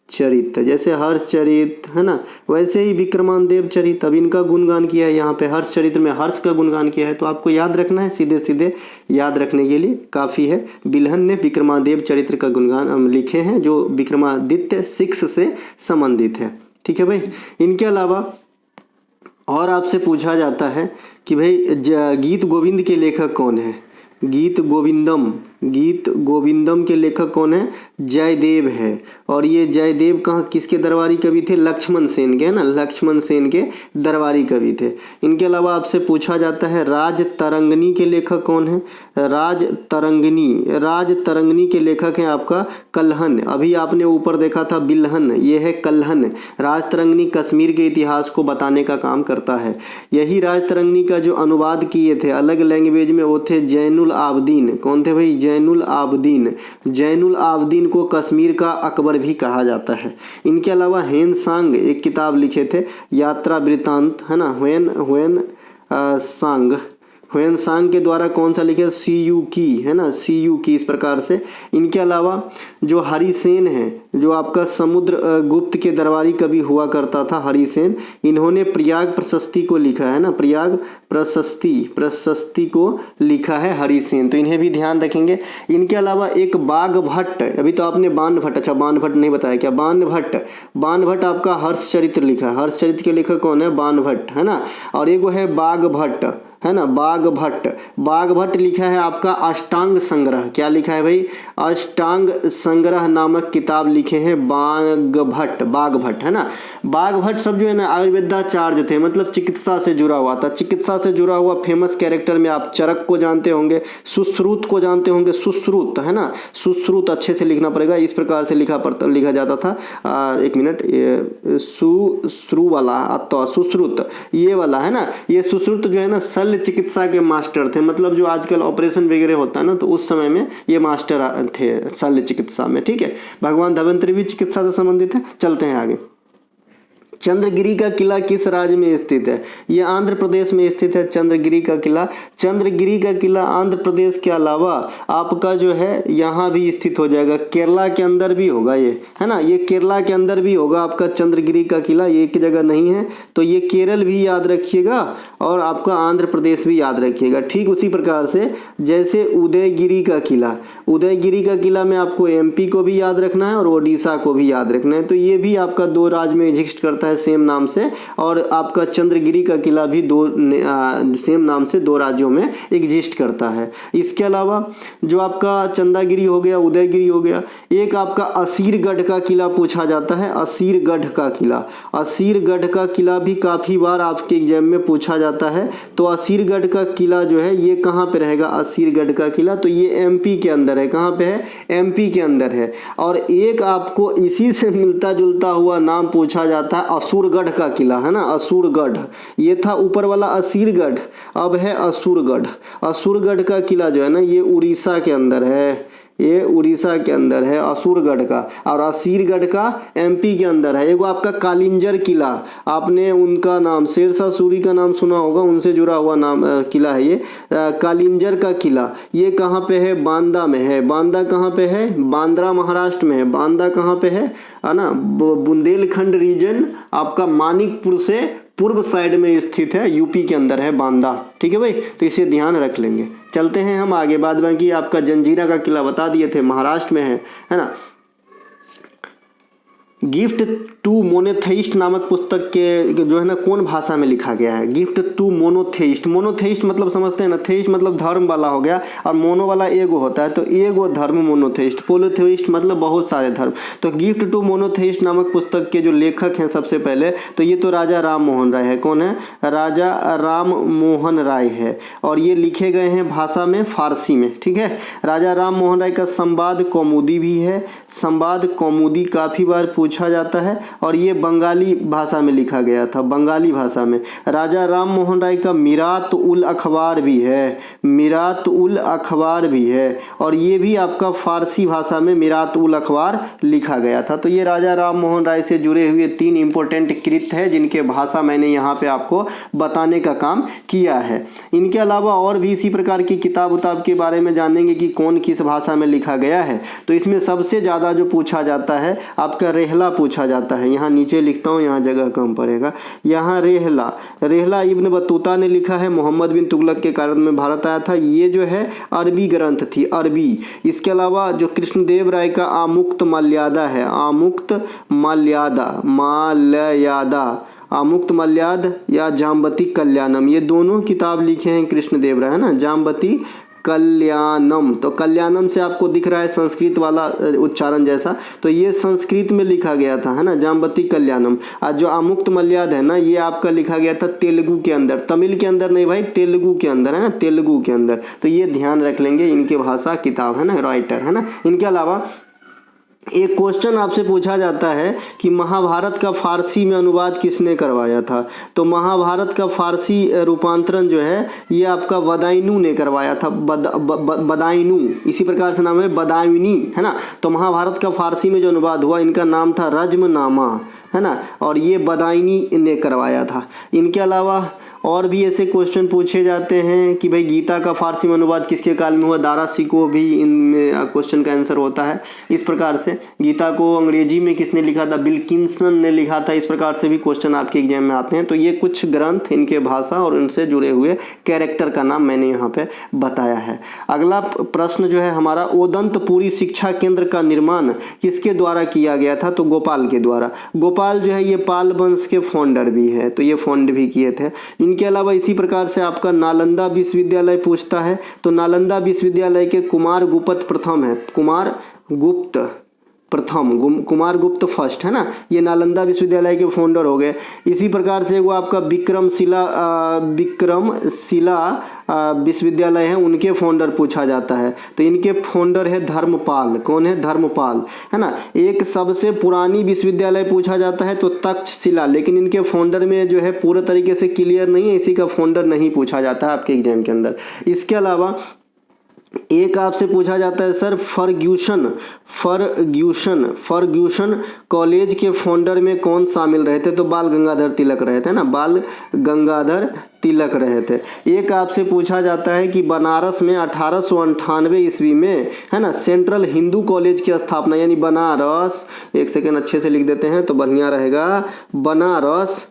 चरित्र। जैसे हर्ष चरित्र है ना, वैसे ही विक्रमांक देव चरित्र। अब इनका गुणगान किया है यहाँ पे, हर्ष चरित्र में हर्ष का गुणगान किया है, तो आपको याद रखना है, सीधे सीधे याद रखने के लिए काफ़ी है। बिल्हन ने विक्रमादेव चरित्र का गुणगान लिखे हैं जो विक्रमादित्य 6 से संबंधित है। ठीक है भाई। इनके अलावा और आपसे पूछा जाता है कि भाई गीत गोविंद के लेखक कौन है? गीत गोविंदम के लेखक कौन है? जयदेव है। और ये जयदेव कहाँ किसके दरबारी कवि थे? लक्ष्मण सेन के, है ना, लक्ष्मण सेन के दरबारी कवि थे। इनके अलावा आपसे पूछा जाता है राज तरंगिणी के लेखक कौन है? राज तरंगिणी के लेखक हैं आपका कल्हन। अभी आपने ऊपर देखा था बिल्हन, ये है कल्हन। राज तरंगिणी कश्मीर के इतिहास को बताने का काम करता है। यही राज तरंगिणी का जो अनुवाद किए थे अलग लैंग्वेज में वो थे जैनुल आबदीन। कौन थे भाई? जैनुल आबदीन को कश्मीर का अकबर भी कहा जाता है। इनके अलावा हेन सांग एक किताब लिखे थे, यात्रा वृत्तांत, है ना, ह्वेन सांग के द्वारा कौन सा लिखे? सीयू की, है ना, सीयू की, इस प्रकार से। इनके अलावा जो हरिसेन है, जो आपका समुद्र गुप्त के दरबारी कवि हुआ करता था हरिसेन, इन्होंने प्रयाग प्रशस्ति को लिखा है ना, प्रयाग प्रशस्ति को लिखा है हरिसेन। तो इन्हें भी ध्यान रखेंगे। इनके अलावा एक बाघभट्ट, अभी तो आपने बाणभट्ट, अच्छा बाणभट्ट नहीं बताया क्या? बाणभट्ट आपका हर्ष चरित्र लिखा है। हर्ष चरित्र के लेखक कौन है? बाणभट्ट, है ना। और एक वो है बाघभट्ट, है ना, बाघभट्ट लिखा है आपका अष्टांग संग्रह। क्या लिखा है भाई? अष्टांग संग्रह नामक किताब लिखे हैं बाघभट्ट, है ना। बाघभट्ट सब जो है ना आयुर्वेदाचार्य थे, मतलब चिकित्सा से जुड़ा हुआ था। चिकित्सा से जुड़ा हुआ फेमस कैरेक्टर में आप चरक को जानते होंगे, सुश्रुत को जानते होंगे, सुश्रुत, है ना, सुश्रुत अच्छे से लिखना पड़ेगा, इस प्रकार से लिखा जाता था। एक मिनट, सुश्रु वाला तो सुश्रुत ये वाला है ना, ये सुश्रुत जो है ना सल शल्य चिकित्सा के मास्टर थे, मतलब जो आजकल ऑपरेशन वगैरह होता है ना, तो उस समय में ये मास्टर थे शल्य चिकित्सा में। ठीक है, भगवान धन्वंतरि भी चिकित्सा से संबंधित है। चलते हैं आगे। चंद्रगिरी का किला किस राज्य में स्थित है? ये आंध्र प्रदेश में स्थित है चंद्रगिरी का किला। चंद्रगिरी का किला आंध्र प्रदेश के अलावा आपका जो है यहाँ भी स्थित हो जाएगा, केरला के अंदर भी होगा ये, है ना, ये केरला के अंदर भी होगा आपका चंद्रगिरी का किला, ये एक जगह नहीं है। तो ये केरल भी याद रखिएगा और आपका आंध्र प्रदेश भी याद रखिएगा। ठीक उसी प्रकार से जैसे उदयगिरी का किला, उदयगिरी का किला में आपको एमपी को भी याद रखना है और ओडिशा को भी याद रखना है। तो ये भी आपका 2 राज्य में एग्जिस्ट करता है सेम नाम से, और आपका चंद्रगिरी का किला भी सेम नाम से 2 राज्यों में एग्जिस्ट करता है। इसके अलावा जो आपका चंदागिरी हो गया, उदयगिरी हो गया, एक आपका असीरगढ़ का किला पूछा जाता है। असीरगढ़ का किला, असीरगढ़ का किला भी काफ़ी बार आपके एग्जाम में पूछा जाता है। तो असीरगढ़ का किला जो है ये कहाँ पे रहेगा? असीरगढ़ का किला तो ये एमपी के अंदर है। कहाँ पे है? एमपी के अंदर है। और एक आपको इसी से मिलता जुलता हुआ नाम पूछा जाता है असुरगढ़ का किला, है ना, असुरगढ़। ये था ऊपर वाला असीरगढ़, अब है असुरगढ़। असुरगढ़ का किला जो है ना ये उड़ीसा के अंदर है, ये उड़ीसा के अंदर है असुरगढ़ का, और असीरगढ़ का एमपी के अंदर है। एगो आपका कालिंजर किला, आपने उनका नाम शेरशाह सूरी का नाम सुना होगा, उनसे जुड़ा हुआ नाम किला है ये कालिंजर का किला। ये कहाँ पे है? बांदा में है। बांदा कहाँ पे है? बांद्रा महाराष्ट्र में है। बांदा कहाँ पे है ना? बुंदेलखंड रीजन आपका मानिकपुर से पूर्व साइड में स्थित है, यूपी के अंदर है बांदा। ठीक है भाई, तो इसे ध्यान रख लेंगे। चलते हैं हम आगे। बाद बाकी आपका जंजीरा का किला बता दिए थे, महाराष्ट्र में है ना। गिफ्ट टू मोनोथेइस्ट नामक पुस्तक के जो है ना कौन भाषा में लिखा गया है? Gift to मोनोथेइस्ट। मोनोथेइस्ट मतलब समझते हैं ना, थेइस्ट मतलब धर्म वाला हो गया, और मोनो वाला एगो होता है, तो एगो धर्म मोनोथेइस्ट। पोलोथेइस्ट मतलब बहुत सारे धर्म। तो गिफ्ट टू मोनोथेइस्ट नामक पुस्तक के जो लेखक हैं सबसे पहले तो ये तो राजा राम मोहन राय है। कौन है? राजा राम मोहन राय है, और ये लिखे गए हैं भाषा में फारसी में। ठीक है, राजा राम मोहन राय का संवाद कौमुदी भी है। संवाद कौमुदी काफ़ी बार पूछा जाता है, और ये बंगाली भाषा में लिखा गया था, बंगाली भाषा में। राजा राम मोहन राय का मीरात उल अखबार भी है, मीरात उल अखबार भी है, और ये भी आपका फारसी भाषा में मीरात उल अखबार लिखा गया था। तो ये राजा राम मोहन राय से जुड़े हुए 3 इंपॉर्टेंट कृत है जिनके भाषा मैंने यहाँ पे आपको बताने का काम किया है। इनके अलावा और भी इसी प्रकार की किताब उताब के बारे में जानेंगे कि कौन किस भाषा में लिखा गया है। तो इसमें सबसे ज़्यादा जो पूछा जाता है आपका रेहला पूछा जाता है। यहाँ नीचे लिखता हूँ, यहाँ जगह कम पड़ेगा। यहाँ रेहला, रेहला इब्न बतूता ने लिखा है, मोहम्मद बिन तुगलक के कारण में भारत आया था। ये जो है अरबी ग्रंथ थी, अरबी। इसके अलावा जो कृष्णदेव राय का आमुक्त मल्यादा है, आमुक्त मल्यादा, मालयादा, आमुक्त मल्याद या जाम्बती कल्याणम, ये दोनों किताब लिखे हैं कृष्णदेव राय, है ना, जाम्बती कल्याणम। तो कल्याणम से आपको दिख रहा है संस्कृत वाला उच्चारण जैसा, तो ये संस्कृत में लिखा गया था, है ना, जाम्बती कल्याणम। आज जो आमुक्त मल्याद है ना ये आपका लिखा गया था तेलुगु के अंदर, तमिल के अंदर नहीं भाई, तेलुगु के अंदर, है ना, तेलुगु के अंदर। तो ये ध्यान रख लेंगे, इनके भाषा किताब है ना, राइटर है ना। इनके अलावा एक क्वेश्चन आपसे पूछा जाता है कि महाभारत का फारसी में अनुवाद किसने करवाया था? तो महाभारत का फारसी रूपांतरण जो है ये आपका बदायूं ने करवाया था, बदायूं, इसी प्रकार से नाम है बदायूनी, है ना। तो महाभारत का फारसी में जो अनुवाद हुआ इनका नाम था रज्मनामा, है ना, और ये बदायूनी ने करवाया था। इनके अलावा और भी ऐसे क्वेश्चन पूछे जाते हैं कि भाई गीता का फारसी में अनुवाद किसके काल में हुआ? दारा सिकोह भी इनमें क्वेश्चन का आंसर होता है। इस प्रकार से गीता को अंग्रेजी में किसने लिखा था? विल्किंसन ने लिखा था। इस प्रकार से भी क्वेश्चन आपके एग्जाम में आते हैं। तो ये कुछ ग्रंथ, इनके भाषा और इनसे जुड़े हुए कैरेक्टर का नाम मैंने यहाँ पे बताया है। अगला प्रश्न जो है हमारा, ओदंतपुरी शिक्षा केंद्र का निर्माण किसके द्वारा किया गया था? तो गोपाल के द्वारा। गोपाल जो है ये पाल वंश के फाउंडर भी है, तो ये फाउंड भी किए थे। इनके अलावा इसी प्रकार से आपका नालंदा विश्वविद्यालय पूछता है, तो नालंदा विश्वविद्यालय के कुमार गुप्त प्रथम है, कुमार गुप्त प्रथम, कुमार गुप्त फर्स्ट, है ना, ये नालंदा विश्वविद्यालय के फाउंडर हो गए। इसी प्रकार से वो आपका विक्रमशिला विश्वविद्यालय है, उनके फाउंडर पूछा जाता है। तो इनके फाउंडर है धर्मपाल। कौन है? धर्मपाल, है ना। एक सबसे पुरानी विश्वविद्यालय पूछा जाता है तो तक्षशिला, लेकिन इनके फाउंडर में जो है पूरे तरीके से क्लियर नहीं है, इसी का फाउंडर नहीं पूछा जाता है आपके एग्जाम के अंदर। इसके अलावा एक आपसे पूछा जाता है सर, फर्ग्यूसन कॉलेज के फाउंडर में कौन शामिल रहे थे? तो बाल गंगाधर तिलक रहे थे ना, बाल गंगाधर तिलक रहे थे। एक आपसे पूछा जाता है कि बनारस में 1898 ईस्वी में, है ना, सेंट्रल हिंदू कॉलेज की स्थापना, यानी बनारस, एक सेकेंड अच्छे से लिख देते हैं तो बढ़िया रहेगा, बनारस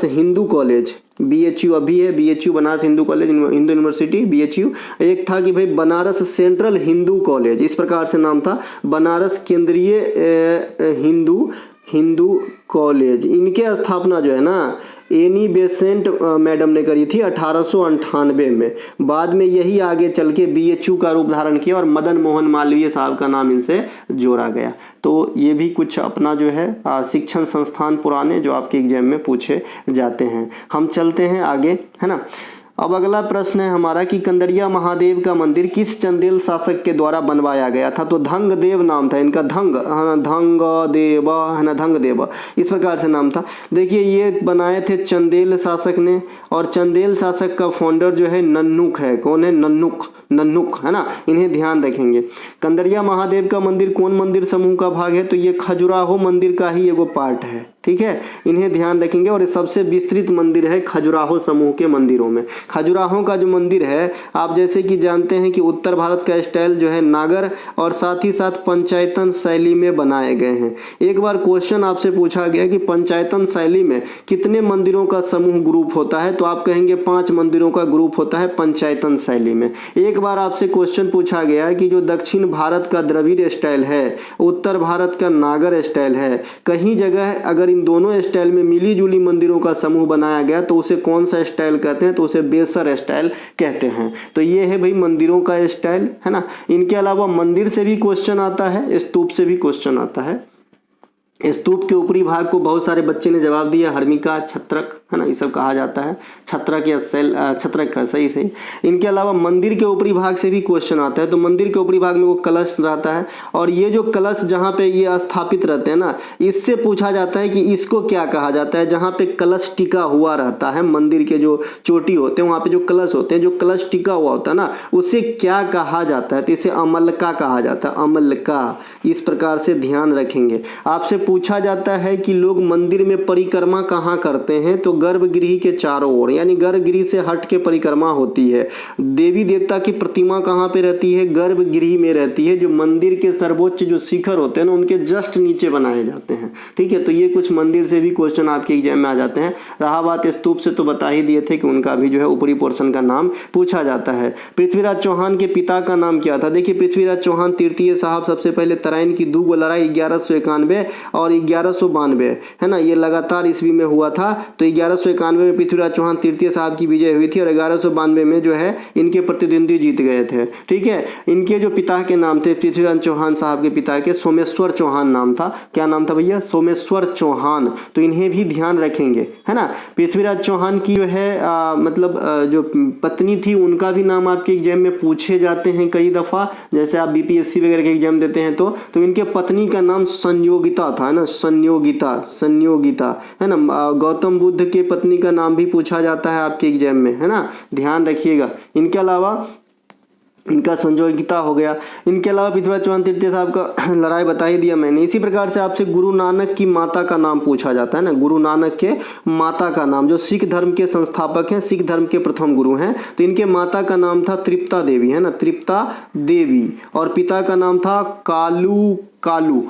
हिंदू कॉलेज, BHU अभी है, BHU Banaras Hindu college, Hindu university BHU। एक था कि भाई बनारस सेंट्रल हिंदू कॉलेज, इस प्रकार से नाम था, बनारस केंद्रीय हिंदू कॉलेज। इनके स्थापना जो है ना एनी बेसेंट मैडम ने करी थी 1898 में। बाद में यही आगे चल के BHU का रूप धारण किया और मदन मोहन मालवीय साहब का नाम इनसे जोड़ा गया। तो ये भी कुछ अपना जो है शिक्षण संस्थान पुराने जो आपके एग्जाम में पूछे जाते हैं। हम चलते हैं आगे, है ना। अब अगला प्रश्न है हमारा कि कंदरिया महादेव का मंदिर किस चंदेल शासक के द्वारा बनवाया गया था? तो धंगदेव नाम था इनका, धंगदेव, है ना, धंगदेव, इस प्रकार से नाम था। देखिए ये बनाए थे चंदेल शासक ने, और चंदेल शासक का फाउंडर जो है नन्नुक है। कौन है? नन्नुक, है ना, इन्हें ध्यान रखेंगे। कंदरिया महादेव का मंदिर कौन मंदिर समूह का भाग है? तो ये खजुराहो मंदिर का ही एगो पार्ट है, ठीक है, इन्हें ध्यान रखेंगे। और ये सबसे विस्तृत मंदिर है खजुराहो समूह के मंदिरों में। खजुराहो का जो मंदिर है, आप जैसे कि जानते हैं कि उत्तर भारत का स्टाइल जो है नागर और साथ ही साथ पंचायतन शैली में बनाए गए हैं। एक बार क्वेश्चन आपसे पूछा गया कि पंचायतन शैली में कितने मंदिरों का समूह ग्रुप होता है? तो आप कहेंगे 5 मंदिरों का ग्रुप होता है पंचायतन शैली में। एक बार आपसे क्वेश्चन पूछा गया है कि जो दक्षिण भारत का द्रविड़ स्टाइल है, उत्तर भारत का नागर स्टाइल है, कहीं जगह अगर इन दोनों स्टाइल में मिली जुली मंदिरों का समूह बनाया गया तो उसे कौन सा स्टाइल कहते हैं? तो उसे बेसर स्टाइल कहते हैं। तो ये है भाई मंदिरों का स्टाइल, है ना। इनके अलावा मंदिर से भी क्वेश्चन आता है, स्तूप से भी क्वेश्चन आता है। स्तूप के ऊपरी भाग को बहुत सारे बच्चे ने जवाब दिया, हर्मिका, छत्रक, है ना, ये सब कहा जाता है, छत्रक या छत्रक का सही। इनके अलावा मंदिर के ऊपरी भाग से भी क्वेश्चन आता है। तो मंदिर के ऊपरी भाग में वो कलश रहता है, और ये जो कलश जहाँ पे ये स्थापित रहते हैं ना, इससे पूछा जाता है कि इसको क्या कहा जाता है? जहाँ पे कलश टिका हुआ रहता है, मंदिर के जो चोटी होते हैं वहाँ पे जो कलश होते हैं, जो कलश टिका हुआ होता है ना, उसे क्या कहा जाता है? तो इसे अमलका कहा जाता है, अमलका, इस प्रकार से ध्यान रखेंगे। आपसे पूछा जाता है कि लोग मंदिर में परिक्रमा कहाँ करते हैं? तो गर्भगृह के चारों ओर, यानी गर्भगृह से हट के परिक्रमा होती है। देवी देवता की प्रतिमा कहाँ पे रहती है? गर्भगृह में रहती है, जो मंदिर के सर्वोच्च जो शिखर होते हैं ना, उनके जस्ट नीचे बनाए जाते हैं, ठीक है। तो ये कुछ मंदिर से भी क्वेश्चन आपके एग्जाम में आ जाते हैं। रहा बात स्तूप से, तो बता ही दिए थे कि उनका भी जो है ऊपरी पोर्शन का नाम पूछा जाता है। पृथ्वीराज चौहान के पिता का नाम क्या था? देखिए पृथ्वीराज चौहान तृतीय साहब सबसे पहले तराइन की 2 लड़ाई 1191 और 1192, है ना, ये लगातार ईस्वी में हुआ था। तो 1191 में पृथ्वीराज चौहान तृतीय साहब की विजय हुई थी, और 1192 में जो है इनके प्रतिद्वंदी जीत गए थे, ठीक है। इनके जो पिता के नाम थे, पृथ्वीराज चौहान साहब के पिता के सोमेश्वर चौहान नाम था। क्या नाम था भैया? सोमेश्वर चौहान। तो इन्हें भी ध्यान रखेंगे, है ना। पृथ्वीराज चौहान की जो है जो पत्नी थी, उनका भी नाम आपके एग्जाम में पूछे जाते हैं कई दफा, जैसे आप BPSC वगैरह के एग्जाम देते हैं तो इनके पत्नी का नाम संयोगिता था, है ना, संयोगिता, है ना। गौतम बुद्ध के पत्नी का नाम भी पूछा जाता है आपके एग्जाम में, है ना, ध्यान रखिएगा। इनके अलावा इनका संयोगिता हो गया। इनके अलावा पृथ्वीराज चौहान तृतीय साहब का लड़ाई बता ही दिया मैंने। इसी प्रकार से आपसे गुरु नानक की माता का नाम पूछा जाता है ना, गुरु नानक के माता का नाम, जो सिख धर्म के संस्थापक हैं, सिख धर्म के प्रथम गुरु हैं। तो इनके माता का नाम था तृप्ता देवी, है ना, तृप्ता देवी, और पिता का नाम था कालू,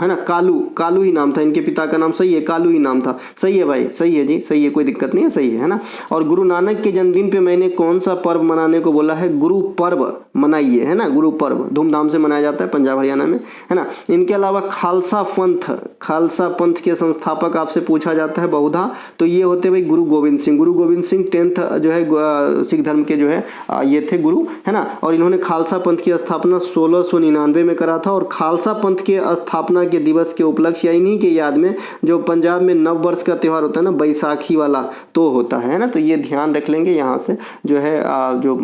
है ना, कालू ही नाम था इनके पिता का नाम। सही है, कालू ही नाम था। सही है भाई, सही है जी, सही है, कोई दिक्कत नहीं है, सही है ना। और गुरु नानक के जन्मदिन पे मैंने कौन सा पर्व मनाने को बोला है? गुरु पर्व मनाइए, है ना, गुरु पर्व धूमधाम से मनाया जाता है पंजाब हरियाणा में, है ना। इनके अलावा खालसा पंथ खालसा पंथ के संस्थापक आपसे पूछा जाता है बहुधा, तो ये होते भाई गुरु गोविंद सिंह। गुरु गोविंद सिंह 10th जो है सिख धर्म के जो है ये थे गुरु, है ना। और इन्होंने खालसा पंथ की स्थापना 1699 में करा था। और खालसा पंथ के स्थापना के दिवस के उपलक्ष्य या इन्हीं के याद में जो पंजाब में नव वर्ष का त्यौहार होता है ना, बैसाखी वाला, तो होता है ना। तो ये ध्यान रख लेंगे। यहाँ से जो है जो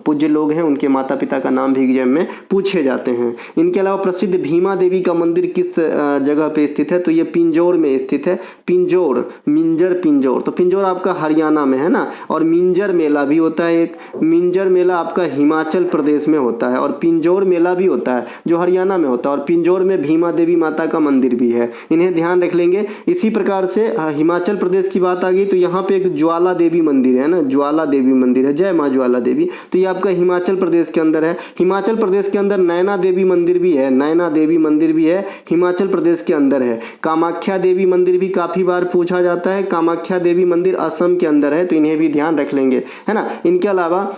पूज्य लोग हैं उनके माता पिता का नाम भी एग्जाम में पूछे जाते हैं। इनके अलावा प्रसिद्ध भीमा देवी का मंदिर किस जगह पे स्थित है, तो ये पिंजौर में स्थित है। पिंजौर, मिंजर, पिंजौर, तो पिंजौर आपका हरियाणा में है ना। और मिंजर मेला भी होता है एक, मिंजर मेला आपका हिमाचल प्रदेश में होता है। और पिंजौर मेला भी होता है जो हरियाणा में होता है। और पिंजौर में भीमा देवी माता का मंदिर भी है, इन्हें ध्यान रख लेंगे। इसी प्रकार से हिमाचल प्रदेश की बात आ गई तो यहाँ पे एक ज्वाला देवी मंदिर है ना, ज्वाला देवी मंदिर है, जय माँ ज्वाला देवी, तो ये आपका हिमाचल प्रदेश के अंदर है। हिमाचल प्रदेश के अंदर नैना देवी मंदिर भी है, नैना देवी मंदिर भी है, हिमाचल प्रदेश के अंदर है। कामाख्या देवी मंदिर भी काफी बार पूछा जाता है, कामाख्या देवी मंदिर असम के अंदर है, तो इन्हें भी ध्यान रख लेंगे, है ना। इनके अलावा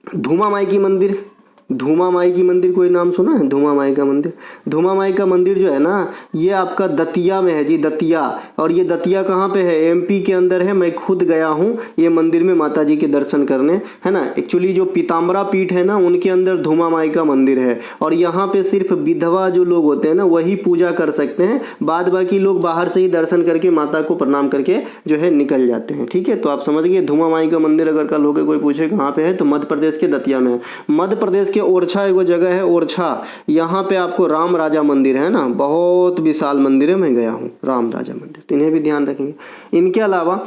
धूमा माई की मंदिर, धूमा माई की मंदिर कोई नाम सुना है? धूमा माई का मंदिर, धूमा माई का मंदिर जो है ना ये आपका दतिया में है जी, दतिया। और ये दतिया कहाँ पे है? एमपी के अंदर है। मैं खुद गया हूँ ये मंदिर में माता जी के दर्शन करने, है ना। एक्चुअली जो पीताम्बरा पीठ है ना उनके अंदर धूमा माई का मंदिर है। और यहाँ पे सिर्फ विधवा जो लोग होते हैं ना वही पूजा कर सकते हैं, बाद बाकी लोग बाहर से ही दर्शन करके माता को प्रणाम करके जो है निकल जाते हैं, ठीक है। तो आप समझ गए धूमा माई का मंदिर अगर कल होकर कोई पूछे कहाँ पे है तो मध्य प्रदेश के दतिया में है। मध्य प्रदेश के ओरछा एगो जगह है, ओरछा, यहाँ पे आपको राम राजा मंदिर है ना, बहुत विशाल मंदिर है, मैं गया हूँ राम राजा मंदिर, तो इन्हें भी ध्यान रखेंगे। इनके अलावा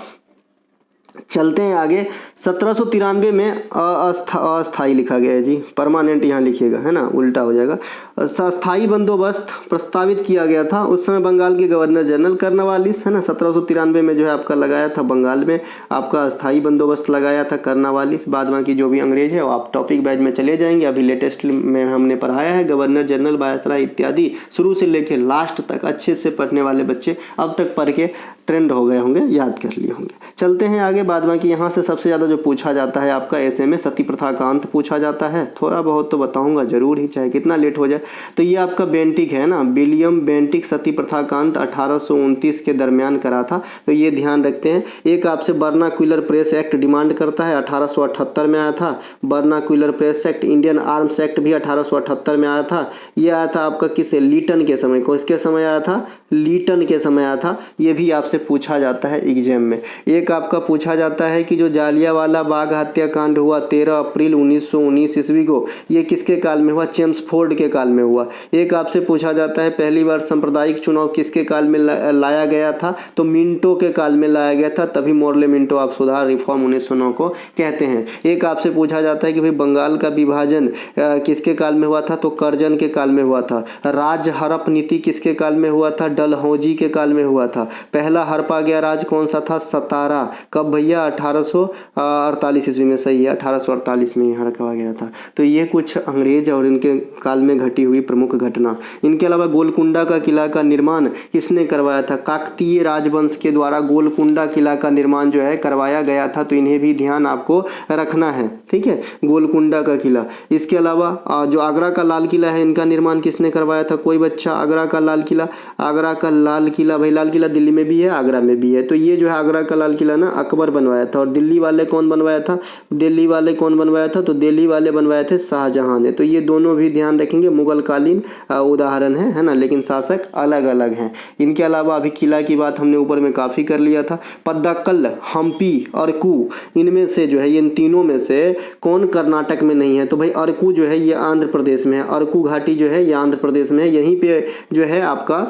चलते हैं आगे। 1793 में अस्थाई लिखा गया है जी, परमानेंट यहाँ लिखिएगा, है ना, उल्टा हो जाएगा। स्थायी बंदोबस्त प्रस्तावित किया गया था उस समय बंगाल के गवर्नर जनरल कर्नवालिस, है ना। 1793 में जो है आपका लगाया था बंगाल में आपका स्थायी बंदोबस्त लगाया था कर्नवालिस। बाद बाकी जो भी अंग्रेज है वो आप टॉपिक वाइज में चले जाएंगे। अभी लेटेस्ट में हमने पढ़ाया है गवर्नर जनरल, वायसराय इत्यादि, शुरू से लेके लास्ट तक अच्छे से पढ़ने वाले बच्चे अब तक पढ़ के ट्रेंड हो गए होंगे, याद कर लिए होंगे। चलते हैं आगे। बाद बाकी यहाँ से सबसे ज़्यादा जो पूछा जाता है आपका ऐसे में सती प्रथा का अंत पूछा जाता है, थोड़ा बहुत तो बताऊंगा जरूर ही, चाहे कितना लेट हो जाए। तो ये आपका बेंटिक है ना, विलियम बेंटिक सती प्रथा का अंत 1829 के दरमियान करा था, तो ये ध्यान रखते हैं। एक आपसे बर्नाक्यूलर प्रेस एक्ट डिमांड करता है, 1878 में आया था vernacular press act. Indian arms act भी 1878 में आया था। ये आया था आपका किस, लीटन के समय, किसके समय आया था? लीटन के समय आया था। ये भी आपसे पूछा जाता है एग्जाम में। एक आपका पूछा जाता है कि जो जालियांवाला बाग हत्याकांड हुआ 13 अप्रैल 1919 ईस्वी को, ये किसके काल में हुआ? चेम्सफोर्ड के काल में हुआ। एक आपसे पूछा जाता है पहली बार सांप्रदायिक चुनाव किसके काल में लाया गया था? तो मिंटो के काल में लाया गया था, तभी मोर्ले मिंटो ऑफ सुधार रिफॉर्म 1909 को कहते हैं। एक आपसे पूछा जाता है कि भाई बंगाल का विभाजन किसके काल में हुआ था? तो करजन के काल में हुआ था। राज हड़प नीति किसके काल में हुआ था? डलहौजी के काल में हुआ था। पहला हड़पा गया राज कौन सा था? सतारा। कब भैया? 1848 ईस्वी में, सही है, 1848 में हड़पा गया था। तो ये कुछ अंग्रेज और इनके काल में घटी हुई प्रमुख घटना। इनके अलावा गोलकुंडा का किला का निर्माण किसने करवाया था? काकतीय राजवंश के द्वारा गोलकुंडा किला का निर्माण जो है करवाया गया था, तो इन्हें भी ध्यान आपको रखना है, ठीक है, गोलकुंडा का किला। इसके अलावा जो आगरा का लाल किला है इनका निर्माण किसने करवाया था? कोई बच्चा? आगरा का लाल किला, आगरा का लाल किला, भाई लाल किला दिल्ली में भी है, आगरा में भी है, तो ये जो है आगरा का लाल किला ना अकबर बनवाया था। और दिल्ली वाले कौन बनवाया था? दिल्ली वाले कौन बनवाया था? तो दिल्ली वाले बनवाए थे शाहजहां ने। तो ये दोनों भी ध्यान रखेंगे, मुगल कालीन उदाहरण है ना, लेकिन शासक अलग अलग हैं। इनके अलावा अभी किला की बात हमने ऊपर में काफ़ी कर लिया था। पद्दाकल, हम्पी, अरकू, इनमें से जो है इन तीनों में से कौन कर्नाटक में नहीं है? तो भाई अरकू जो है ये आंध्र प्रदेश में है, अरकू घाटी जो है ये आंध्र प्रदेश में है। यहीं पे जो है आपका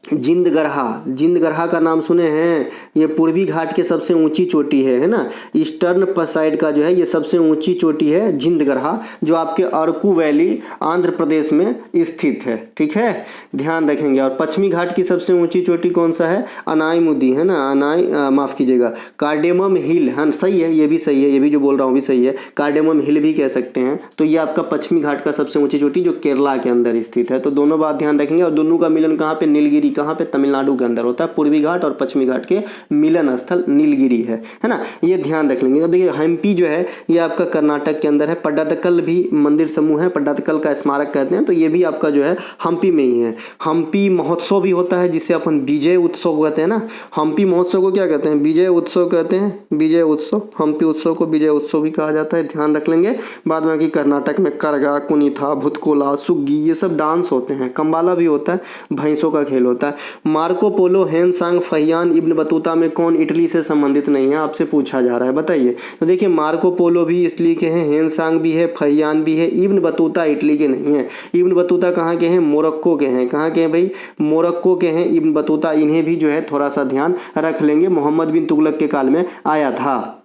जिंदगरहा, जिंदगरहा का नाम सुने हैं? ये पूर्वी घाट के सबसे ऊंची चोटी है ना, ईस्टर्न साइड का जो है ये सबसे ऊंची चोटी है जिंदगरहा, जो आपके अरकू वैली आंध्र प्रदेश में स्थित है, ठीक है, ध्यान रखेंगे। और पश्चिमी घाट की सबसे ऊंची चोटी कौन सा है? अनाईमुदी, है ना, माफ कीजिएगा, कार्डेमम हिल, हाँ सही है, ये भी सही है, ये भी जो बोल रहा हूँ भी सही है, कार्डेमम हिल भी कह सकते हैं। तो ये आपका पश्चिमी घाट का सबसे ऊंची चोटी जो केरला के अंदर स्थित है। तो दोनों बात ध्यान रखेंगे। और दोनों का मिलन कहाँ पे? नीलगिरी हम्पी कहाँ पे, तमिलनाडु के अंदर होता है। पूर्वी घाट और पश्चिमी घाट के मिलन स्थल नीलगिरी है ना, ये ध्यान रख लेंगे। अब देखिए हम्पी जो है ये आपका कर्नाटक के अंदर है। पट्टादकल भी मंदिर समूह है, पट्टादकल का स्मारक कहते हैं, तो ये भी आपका जो है हम्पी में ही है। हम्पी महोत्सव भी होता है जिसे अपन विजय उत्सव कहते हैं ना। हम्पी महोत्सव को क्या कहते हैं, विजय उत्सव कहते हैं, विजय उत्सव। हम्पी उत्सव को विजय उत्सव भी कहा जाता है, ध्यान रख लेंगे। बाद में कि कर्नाटक में करगा, कुनीथा, भुतकोला, सुग्गी ये सब डांस होते हैं। कंबाला भी होता है, भैंसों का खेल होता है। Marco Polo, Hiuen Tsang, Fahien, Ibn Battuta में कौन इटली से संबंधित नहीं है, आपसे पूछा जा रहा है, बताइए। तो देखिए मार्को पोलो भी इटली के हैं, हेनसांग भी है, फहियान भी है, इब्न बतूता इटली के नहीं है। इब्न बतूता कहाँ के हैं, मोरक्को के हैं। कहाँ के हैं भाई, मोरक्को के हैं इब्न बतूता। इन्हें भी जो है थोड़ा सा ध्यान रख लेंगे, मोहम्मद बिन तुगलक के काल में आया था।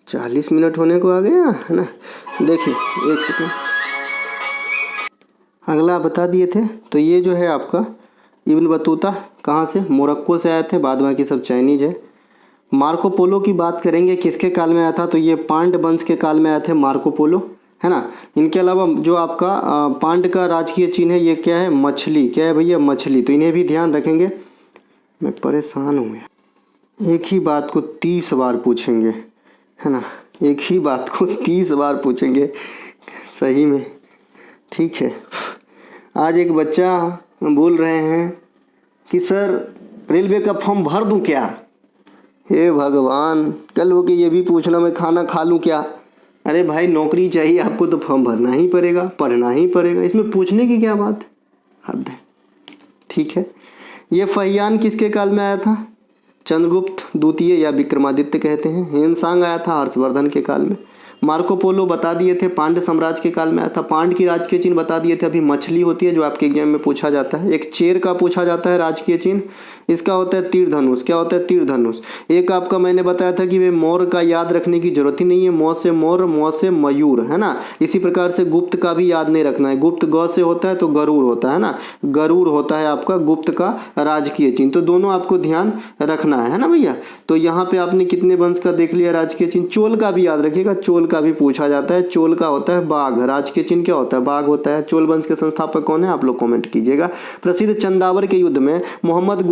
40 मिनट होने को आ गया है ना। देखिए एक सेकेंड, अगला बता दिए थे। तो ये जो है आपका इब्न बतूता कहाँ से, मोरक्को से आए थे, बाद बाकी सब चाइनीज है। मार्को पोलो की बात करेंगे, किसके काल में आया था, तो ये पांड वंश के काल में आए थे मार्को पोलो, है ना। इनके अलावा जो आपका पांड का राजकीय चिन्ह है, ये क्या है, मछली। क्या है भैया, मछली। तो इन्हें भी ध्यान रखेंगे। मैं परेशान हूँ, एक ही बात को 30 बार पूछेंगे, है ना, एक ही बात को 30 बार पूछेंगे सही में, ठीक है। आज एक बच्चा बोल रहे हैं कि सर रेलवे का फॉर्म भर दूं क्या। हे भगवान, कल वो कि ये भी पूछना मैं खाना खा लूं क्या। अरे भाई नौकरी चाहिए आपको तो फॉर्म भरना ही पड़ेगा, पढ़ना ही पड़ेगा, इसमें पूछने की क्या बात है, हद है, ठीक है। ये फहियान किसके काल में आया था, चंद्रगुप्त द्वितीय या विक्रमादित्य कहते हैं। हेनसांग आया था हर्षवर्धन के काल में। मार्को पोलो बता दिए थे, पांड्य साम्राज्य के काल में आया था। पांड की राजकीय चिन्ह बता दिए थे। अभी मछली होती है जो आपके एग्जाम में पूछा जाता है। एक चेर का पूछा जाता है राजकीय चिन्ह, इसका होता है तीर धनुष। क्या होता है, तीर धनुष। एक आपका मैंने बताया था कि वे मोर का याद रखने की जरूरत ही नहीं है, मौ से मोर, मौ से मयूर, है ना। इसी प्रकार से गुप्त का भी याद नहीं रखना है, गुप्त ग से होता है तो गरुड़ होता है ना, गरुड़ होता है आपका गुप्त का राजकीय चिन्ह। तो दोनों आपको ध्यान रखना है ना भैया। तो यहाँ पे आपने कितने वंश का देख लिया राजकीय चिन्ह। चोल का भी याद रखिएगा, चोल का भी पूछा जाता है। चोल का होता है बाघ, राजकीय चिन्ह क्या होता है, बाघ होता है। चोल वंश के संस्थापक कौन है, आप लोग कमेंट कीजिएगा। प्रसिद्ध चंदावर के युद्ध में मोहम्मद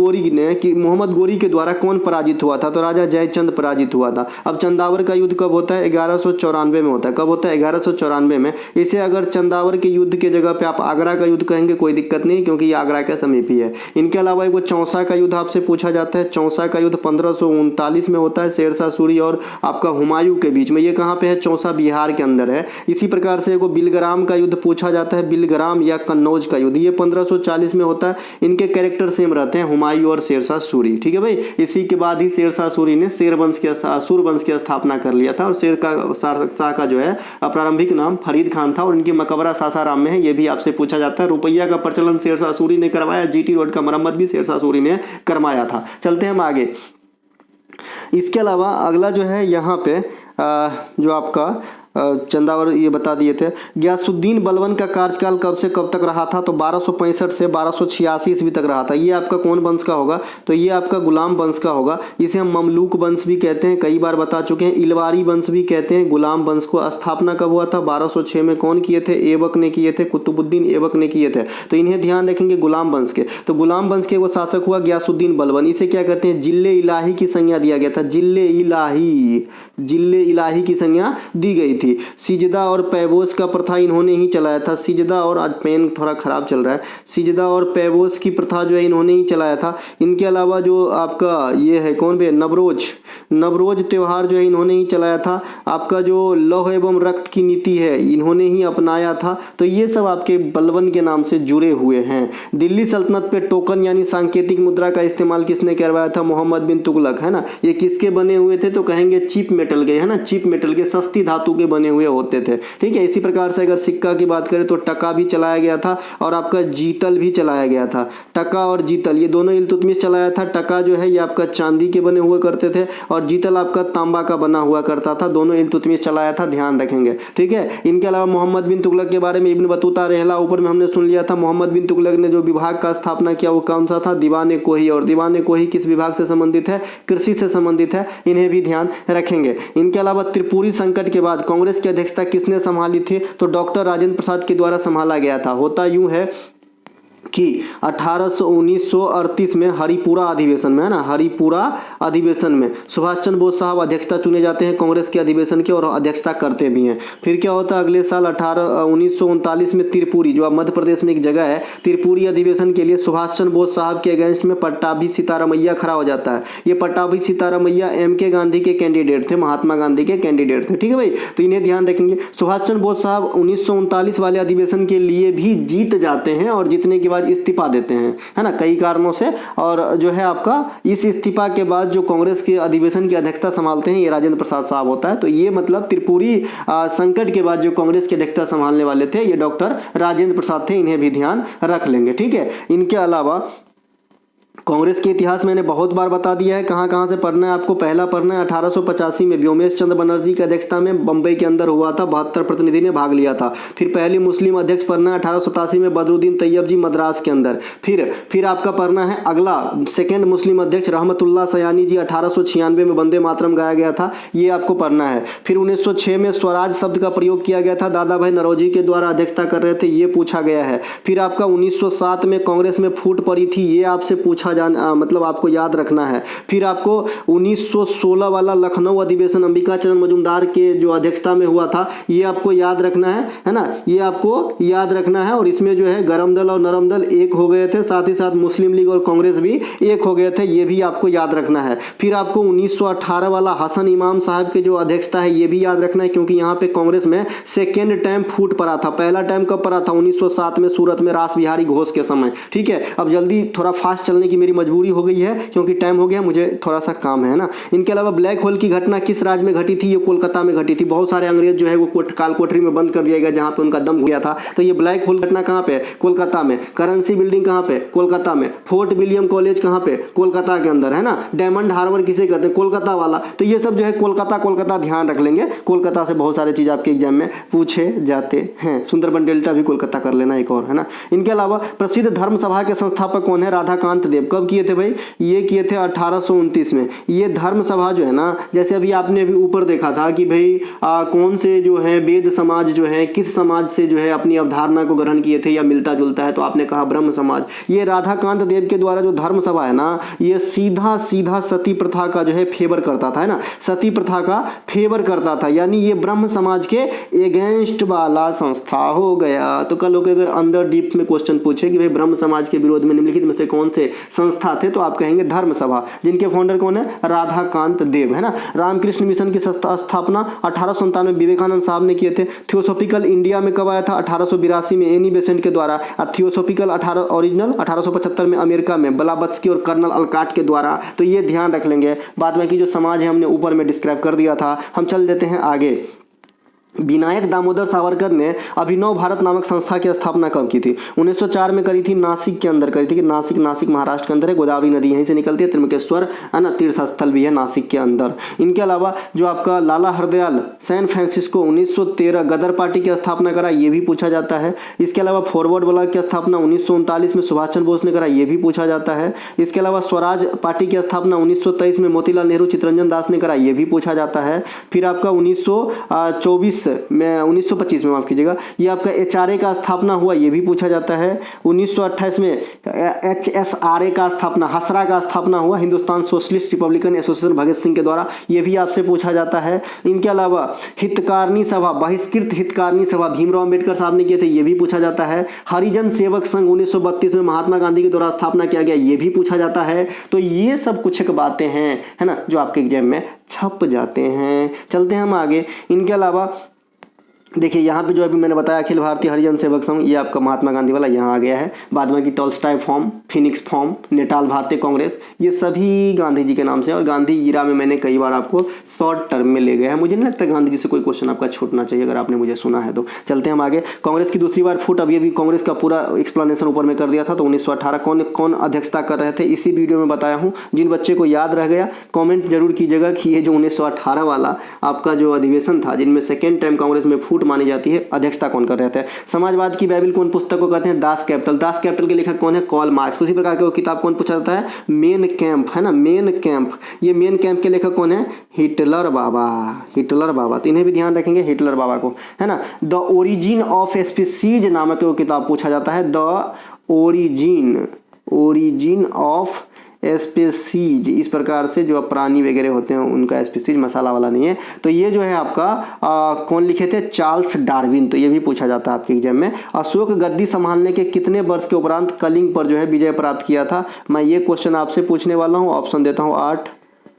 गोरी के द्वारा कौन पराजित हुआ था, तो राजा जयचंद पराजित हुआ था। अब चंदावर का युद्ध कब होता है, 1194 में होता है। कब होता है, 1194 में। इसे अगर चंदावर के युद्ध के जगह पे आप आगरा का युद्ध कहेंगे कोई दिक्कत नहीं, क्योंकि ये आगरा के समीप ही है। इनके अलावा एक चौसा का युद्ध आपसे पूछा जाता है। चौसा का युद्ध 1539 में होता है, शेरशाह सूरी और आपका हुमायूं के बीच में। ये कहाँ पे है, चौसा बिहार के अंदर है। इसी प्रकार से एगो बिलग्राम का युद्ध पूछा जाता है, बिलग्राम या कन्नौज का युद्ध, ये 1540 में होता है। इनके कैरेक्टर सेम रहते हैं, हुमायूं और शेरशाह सूरी, ठीक है भाई। इसी के बाद ही शेरशाह सूरी ने शेर वंश की स्थापना कर लिया था, और शेर का शाह का जो है प्रारंभिक नाम फरीद खान था, और इनकी मकबरा सासाराम में है, ये भी आपसे पूछा जाता है। रुपया का प्रचलन शेरशाह सूरी ने करवाया, जीटी रोड का मरम्मत भी शेरशाह सूरी ने करवाया था। चलते हैं हम आगे। इसके अलावा अगला जो है यहाँ पे जो आपका चंदावर ये बता दिए थे। गयासुद्दीन बलबन का कार्यकाल कब से कब तक रहा था, तो 1265 से 1286 ईस्वी तक रहा था। ये आपका कौन वंश का होगा, तो ये आपका गुलाम वंश का होगा। इसे हम ममलूक वंश भी कहते हैं, कई बार बता चुके हैं। इलवारी वंश भी कहते हैं। गुलाम वंश को स्थापना कब हुआ था, 1206 में। कौन किए थे, ऐबक ने किए थे, कुतुबुद्दीन ऐबक ने किए थे। तो इन्हें ध्यान रखेंगे गुलाम वंश के। तो गुलाम वंश के वो शासक हुआ गयासुद्दीन बलबन। इसे क्या कहते हैं, जिले इलाही की संज्ञा दिया गया था। जिले इलाही की संज्ञा दी गई थी। सिजदा और पैबोस का प्रथा इन्होंने ही चलाया था। सिजदा और, आज पेन थोड़ा खराब चल रहा है, सिजदा और पैबोस की प्रथा जो है इन्होंने ही चलाया था। इनके अलावा जो आपका ये है कौन भी, नवरोज त्यौहार जो है इन्होंने ही चलाया था। आपका जो लौह एवं रक्त की नीति है इन्होंने ही अपनाया था। तो ये सब आपके बलबन के नाम से जुड़े हुए हैं। दिल्ली सल्तनत पे टोकन यानी सांकेतिक मुद्रा का इस्तेमाल किसने करवाया था, मोहम्मद बिन तुगलक, है ना। ये किसके बने हुए थे, तो कहेंगे चीप मेटल के, है ना, चीप मेटल के, सस्ती धातु के बने हुए होते थे, ठीक है। इसी प्रकार से अगर सिक्का की बात करें तो टका भी चलाया गया था, और आपका जीतल भी चलाया गया था। टका और जीतल ये दोनों इल्तुतमिश चलाया था। टका जो है ये आपका चांदी के बने हुए करते थे, और जीतल आपका तांबा का बना हुआ करता था। दोनों इल्तुतमिश चलाया था, ध्यान रखेंगे, ठीक है। इनके अलावा मोहम्मद बिन तुगलक के बारे में इब्न बतूता रहला ऊपर में हमने सुन लिया था। मोहम्मद बिन तुगलक ने जो विभाग का स्थापना किया वो कौन सा था, दीवाने कोही। और दीवाने कोही किस विभाग से संबंधित है, कृषि से संबंधित है, इन्हें भी ध्यान रखेंगे। इनके अलावा त्रिपुरी संकट के बाद कांग्रेस की अध्यक्षता किसने संभाली थी, तो डॉक्टर राजेंद्र प्रसाद के द्वारा संभाला गया था। होता यूं है कि 1938 में हरिपुरा अधिवेशन में, है ना, हरिपुरा अधिवेशन में सुभाष चंद्र बोस साहब अध्यक्षता चुने जाते हैं कांग्रेस के अधिवेशन के, और अध्यक्षता करते भी हैं। फिर क्या होता है अगले साल 1939 में त्रिपुरी, जो अब मध्य प्रदेश में एक जगह है, त्रिपुरी अधिवेशन के लिए सुभाष चंद्र बोस साहब के अगेंस्ट में पट्टाभी सीतारामैया खड़ा हो जाता है। ये पट्टाभी सीतारामैया MK गांधी के कैंडिडेट थे, महात्मा गांधी के कैंडिडेट थे। ठीक है भाई, तो इन्हें ध्यान रखेंगे। सुभाष चंद्र बोस साहब 1939 वाले अधिवेशन के लिए भी जीत जाते हैं और जीतने के बाद इस्तीफा देते हैं, है ना, कई कारणों से। और जो है आपका इस इस्तीफा के बाद जो कांग्रेस के अधिवेशन की अध्यक्षता संभालते हैं ये राजेंद्र प्रसाद साहब होता है। तो ये मतलब त्रिपुरी संकट के बाद जो कांग्रेस की अध्यक्षता संभालने वाले थे ये डॉक्टर राजेंद्र प्रसाद थे, इन्हें भी ध्यान रख लेंगे। ठीक है, इनके अलावा कांग्रेस के इतिहास मैंने बहुत बार बता दिया है, कहाँ कहाँ से पढ़ना है आपको। पहला पढ़ना है 1885 में व्योमेश चंद्र बनर्जी की अध्यक्षता में बंबई के अंदर हुआ था, 72 प्रतिनिधि ने भाग लिया था। फिर पहली मुस्लिम अध्यक्ष पढ़ना है 1887 में बदरुद्दीन तैयब जी मद्रास के अंदर। फिर आपका पढ़ना है अगला सेकेंड मुस्लिम अध्यक्ष रहमतुल्लाह सयानी जी, 1896 में वंदे मातरम गाया गया था, ये आपको पढ़ना है। फिर 1906 में स्वराज शब्द का प्रयोग किया गया था, दादा भाई नौरोजी के द्वारा अध्यक्षता कर रहे थे, ये पूछा गया है। फिर आपका 1907 में कांग्रेस में फूट पड़ी थी, ये आपसे पूछा मतलब आपको याद रखना है। फिर आपको 1916 वाला लखनऊ अधिवेशन अंबिका चरण मजूमदार के जो अध्यक्षता में हुआ था, ये आपको याद रखना है ना, ये आपको याद रखना है। और इसमें जो है गरम दल और नरम दल एक हो गए थे, साथ ही साथ मुस्लिम लीग और कांग्रेस भी एक हो गए थे, ये भी आपको याद रखना है। फिर आपको 1918 वाला हसन इमाम साहब के जो अध्यक्षता है ये भी याद रखना है, क्योंकि यहाँ पे कांग्रेस में सेकेंड टाइम फूट पड़ा था। पहला टाइम कब पड़ा था? 1907 में सूरत में रास बिहारी घोष के समय। ठीक है, अब जल्दी थोड़ा फास्ट चलने की मेरी मजबूरी हो गई है क्योंकि टाइम हो गया, मुझे थोड़ा सा काम है ना। इनके अलावा ब्लैक होल की घटना किस राज्य में घटी थी? ये कोलकाता में घटी थी। बहुत सारे अंग्रेज जो है वो काल कोठरी में बंद कर दिया गया जहां पे उनका दम गया था। तो ये ब्लैक होल घटना कहां पे है? कोलकाता में। करेंसी बिल्डिंग कहां पे? कोलकाता में। फोर्ट विलियम कॉलेज कहां पे? कोलकाता के अंदर, है ना। डायमंड हार्बर किसे कहते हैं? कोलकाता वाला। तो ये सब जो है कोलकाता ध्यान रख लेंगे। कोलकाता से बहुत सारे चीज आपके एग्जाम में पूछे जाते हैं। सुंदरबन डेल्टा भी कोलकाता कर लेना एक और, है ना। इनके अलावा प्रसिद्ध धर्म सभा के संस्थापक कौन है? राधाकांत देव। कब किए थे भाई? ये किए थे 1829 में। ये धर्म सभा जो है ना, जैसे अभी आपने अभी ऊपर देखा था कि भाई कौन से जो है वेद समाज जो है किस समाज से जो है अपनी अवधारणा को ग्रहण किए थे या मिलता जुलता है, तो आपने कहा ब्रह्म समाज। ये राधाकांत देव के द्वारा जो धर्म सभा है ना, ये सीधा सीधा सती प्रथा का जो है फेवर करता था, है ना। सती प्रथा का फेवर करता था, यानी ये ब्रह्म समाज के एगेंस्ट वाला संस्था हो गया। तो कल लोग अगर अंदर डीप में क्वेश्चन पूछे कि भाई ब्रह्म समाज के विरोध में निम्नलिखित में से कौन से संस्था थे, तो आप कहेंगे धर्म सभा, जिनके फाउंडर कौन है? राधाकांत देव, है ना। रामकृष्ण मिशन की स्थापना 1897 में विवेकानंद साहब ने किए थे। थियोसॉफिकल इंडिया में कब आया था? 1882 में एनी बेसेंट के द्वारा। थियोसॉफिकल ओरिजिनल 1875 में अमेरिका में ब्लावत्स्की और कर्नल अलकाट के द्वारा। तो ये ध्यान रख लेंगे। बाद में की जो समाज है हमने ऊपर में डिस्क्राइब कर दिया था। हम चल देते हैं आगे। विनायक दामोदर सावरकर ने अभिनव भारत नामक संस्था की स्थापना कब की थी? 1904 में करी थी, नासिक के अंदर करी थी। कि नासिक महाराष्ट्र के अंदर है, गोदावरी नदी यहीं से निकलती है। त्र्यंबकेश्वर, है ना, तीर्थ स्थल भी है नासिक के अंदर। इनके अलावा जो आपका लाला हरदयाल सैन फ्रांसिस्को 1913 गदर पार्टी की स्थापना करा, ये भी पूछा जाता है। इसके अलावा फॉरवर्ड ब्लॉक की स्थापना 1939 में सुभाष चंद्र बोस ने करा, ये भी पूछा जाता है। इसके अलावा स्वराज पार्टी की स्थापना 1923 में मोतीलाल नेहरू चित्तरंजन दास ने करा, ये भी पूछा जाता है। फिर आपका 1925 में माफ कीजिएगा, ये आपका HRA का स्थापना हुआ, ये भी पूछा जाता है। 1928 में HSRA का स्थापना, हसरा का स्थापना हुआ, Hindustan socialist Republican association Bhagat Singh के द्वारा, ये भी आपसे पूछा जाता है। इनके अलावा हितकारिणी सभा, बहिष्कृत हितकारिणी सभा भीमराव अंबेडकर साहब ने किए थे, ये भी पूछा जाता है। हरिजन सेवक संघ 1932 में महात्मा गांधी के द्वारा स्थापना किया गया, ये भी पूछा जाता है। तो ये सब कुछ एक बातें हैं, है ना, जो आपके एग्जाम में छप जाते हैं। चलते हैं हम आगे। इनके अलावा देखिए यहाँ पे जो अभी मैंने बताया अखिल भारतीय हरिजन सेवक संघ, ये आपका महात्मा गांधी वाला यहाँ आ गया है। बाद में की Tolstoy form, Phoenix form, Natal भारतीय कांग्रेस, ये सभी गांधी जी के नाम से। और गांधी ईरा में मैंने कई बार आपको शॉर्ट टर्म में ले गया है। मुझे नहीं लगता गांधी जी से कोई क्वेश्चन आपका छूटना चाहिए अगर आपने मुझे सुना है तो। चलते हैं हम आगे। कांग्रेस की दूसरी बार फूट, अभी कांग्रेस का पूरा एक्सप्लेनेशन ऊपर में कर दिया था। तो 1918 कौन कौन अध्यक्षता कर रहे थे इसी वीडियो में बताया हूँ। जिन बच्चे को याद रह गया कॉमेंट जरूर कीजिएगा कि ये जो 1918 वाला आपका जो अधिवेशन था, जिनमें सेकेंड टाइम कांग्रेस में फूट मानी जाती है, अध्यक्षता कौन कर रहे थे? समाजवाद की बाइबिल कौन पुस्तक को कहते हैं? Das Kapital. दास कैपिटल के लेखक कौन है? Karl Marx. उसी प्रकार की किताब कौन पूछा जाता है? मेन कैंप, है ना, मेन कैंप। ये मेन कैंप के लेखक कौन है? हिटलर बाबा, हिटलर बाबा। तो इन्हें भी ध्यान रखेंगे, हिटलर बाबा को, है ना। द ओरिजिन ऑफ स्पीसीज नामक वो किताब पूछा जाता है। द ओरिजिन ऑफ स्पीसीज, इस प्रकार से जो प्राणी वगैरह होते हैं उनका स्पीसीज, मसाला वाला नहीं है। तो ये जो है आपका कौन लिखे थे? Charles Darwin. तो ये भी पूछा जाता है आपके एग्जाम में। अशोक गद्दी संभालने के कितने वर्ष के उपरांत कलिंग पर जो है विजय प्राप्त किया था? मैं ये क्वेश्चन आपसे पूछने वाला हूँ। ऑप्शन देता हूँ 8,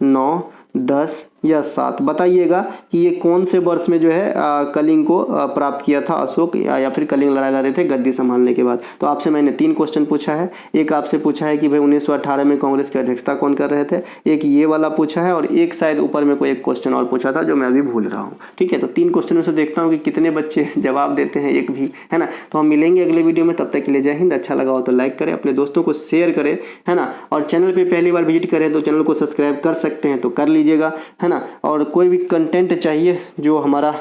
9, 10 या 7। बताइएगा कि ये कौन से वर्ष में जो है कलिंग को प्राप्त किया था अशोक, या फिर कलिंग लड़ाई लड़ रहे थे गद्दी संभालने के बाद। तो आपसे मैंने 3 क्वेश्चन पूछा है। एक आपसे पूछा है कि भाई 1918 में कांग्रेस की अध्यक्षता कौन कर रहे थे, एक ये वाला पूछा है, और एक शायद ऊपर में कोई एक क्वेश्चन और पूछा था जो मैं अभी भूल रहा हूँ। ठीक है, तो 3 क्वेश्चन में से देखता हूँ कि कितने बच्चे जवाब देते हैं, एक भी, है ना। तो हम मिलेंगे अगले वीडियो में, तब तक के लिए जय हिंद। अच्छा लगा हो तो लाइक करें, अपने दोस्तों को शेयर करें, है ना। और चैनल पर पहली बार विजिट करें तो चैनल को सब्सक्राइब कर सकते हैं तो कर लीजिएगा, है ना। और कोई भी कंटेंट चाहिए जो हमारा,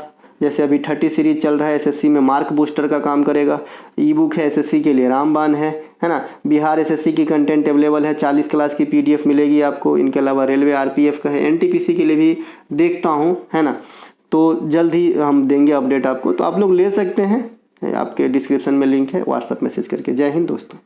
जैसे अभी 30 सीरीज चल रहा है एसएससी में, मार्क बूस्टर का काम करेगा। ई बुक है एसएससी के लिए, रामबाण है ना। बिहार एसएससी की कंटेंट अवेलेबल है, 40 क्लास की पीडीएफ मिलेगी आपको। इनके अलावा रेलवे आरपीएफ का है, एनटीपीसी के लिए भी देखता हूँ, है ना। तो जल्द ही हम देंगे अपडेट आपको, तो आप लोग ले सकते हैं। आपके डिस्क्रिप्शन में लिंक है, व्हाट्सएप मैसेज करके। जय हिंद दोस्तों।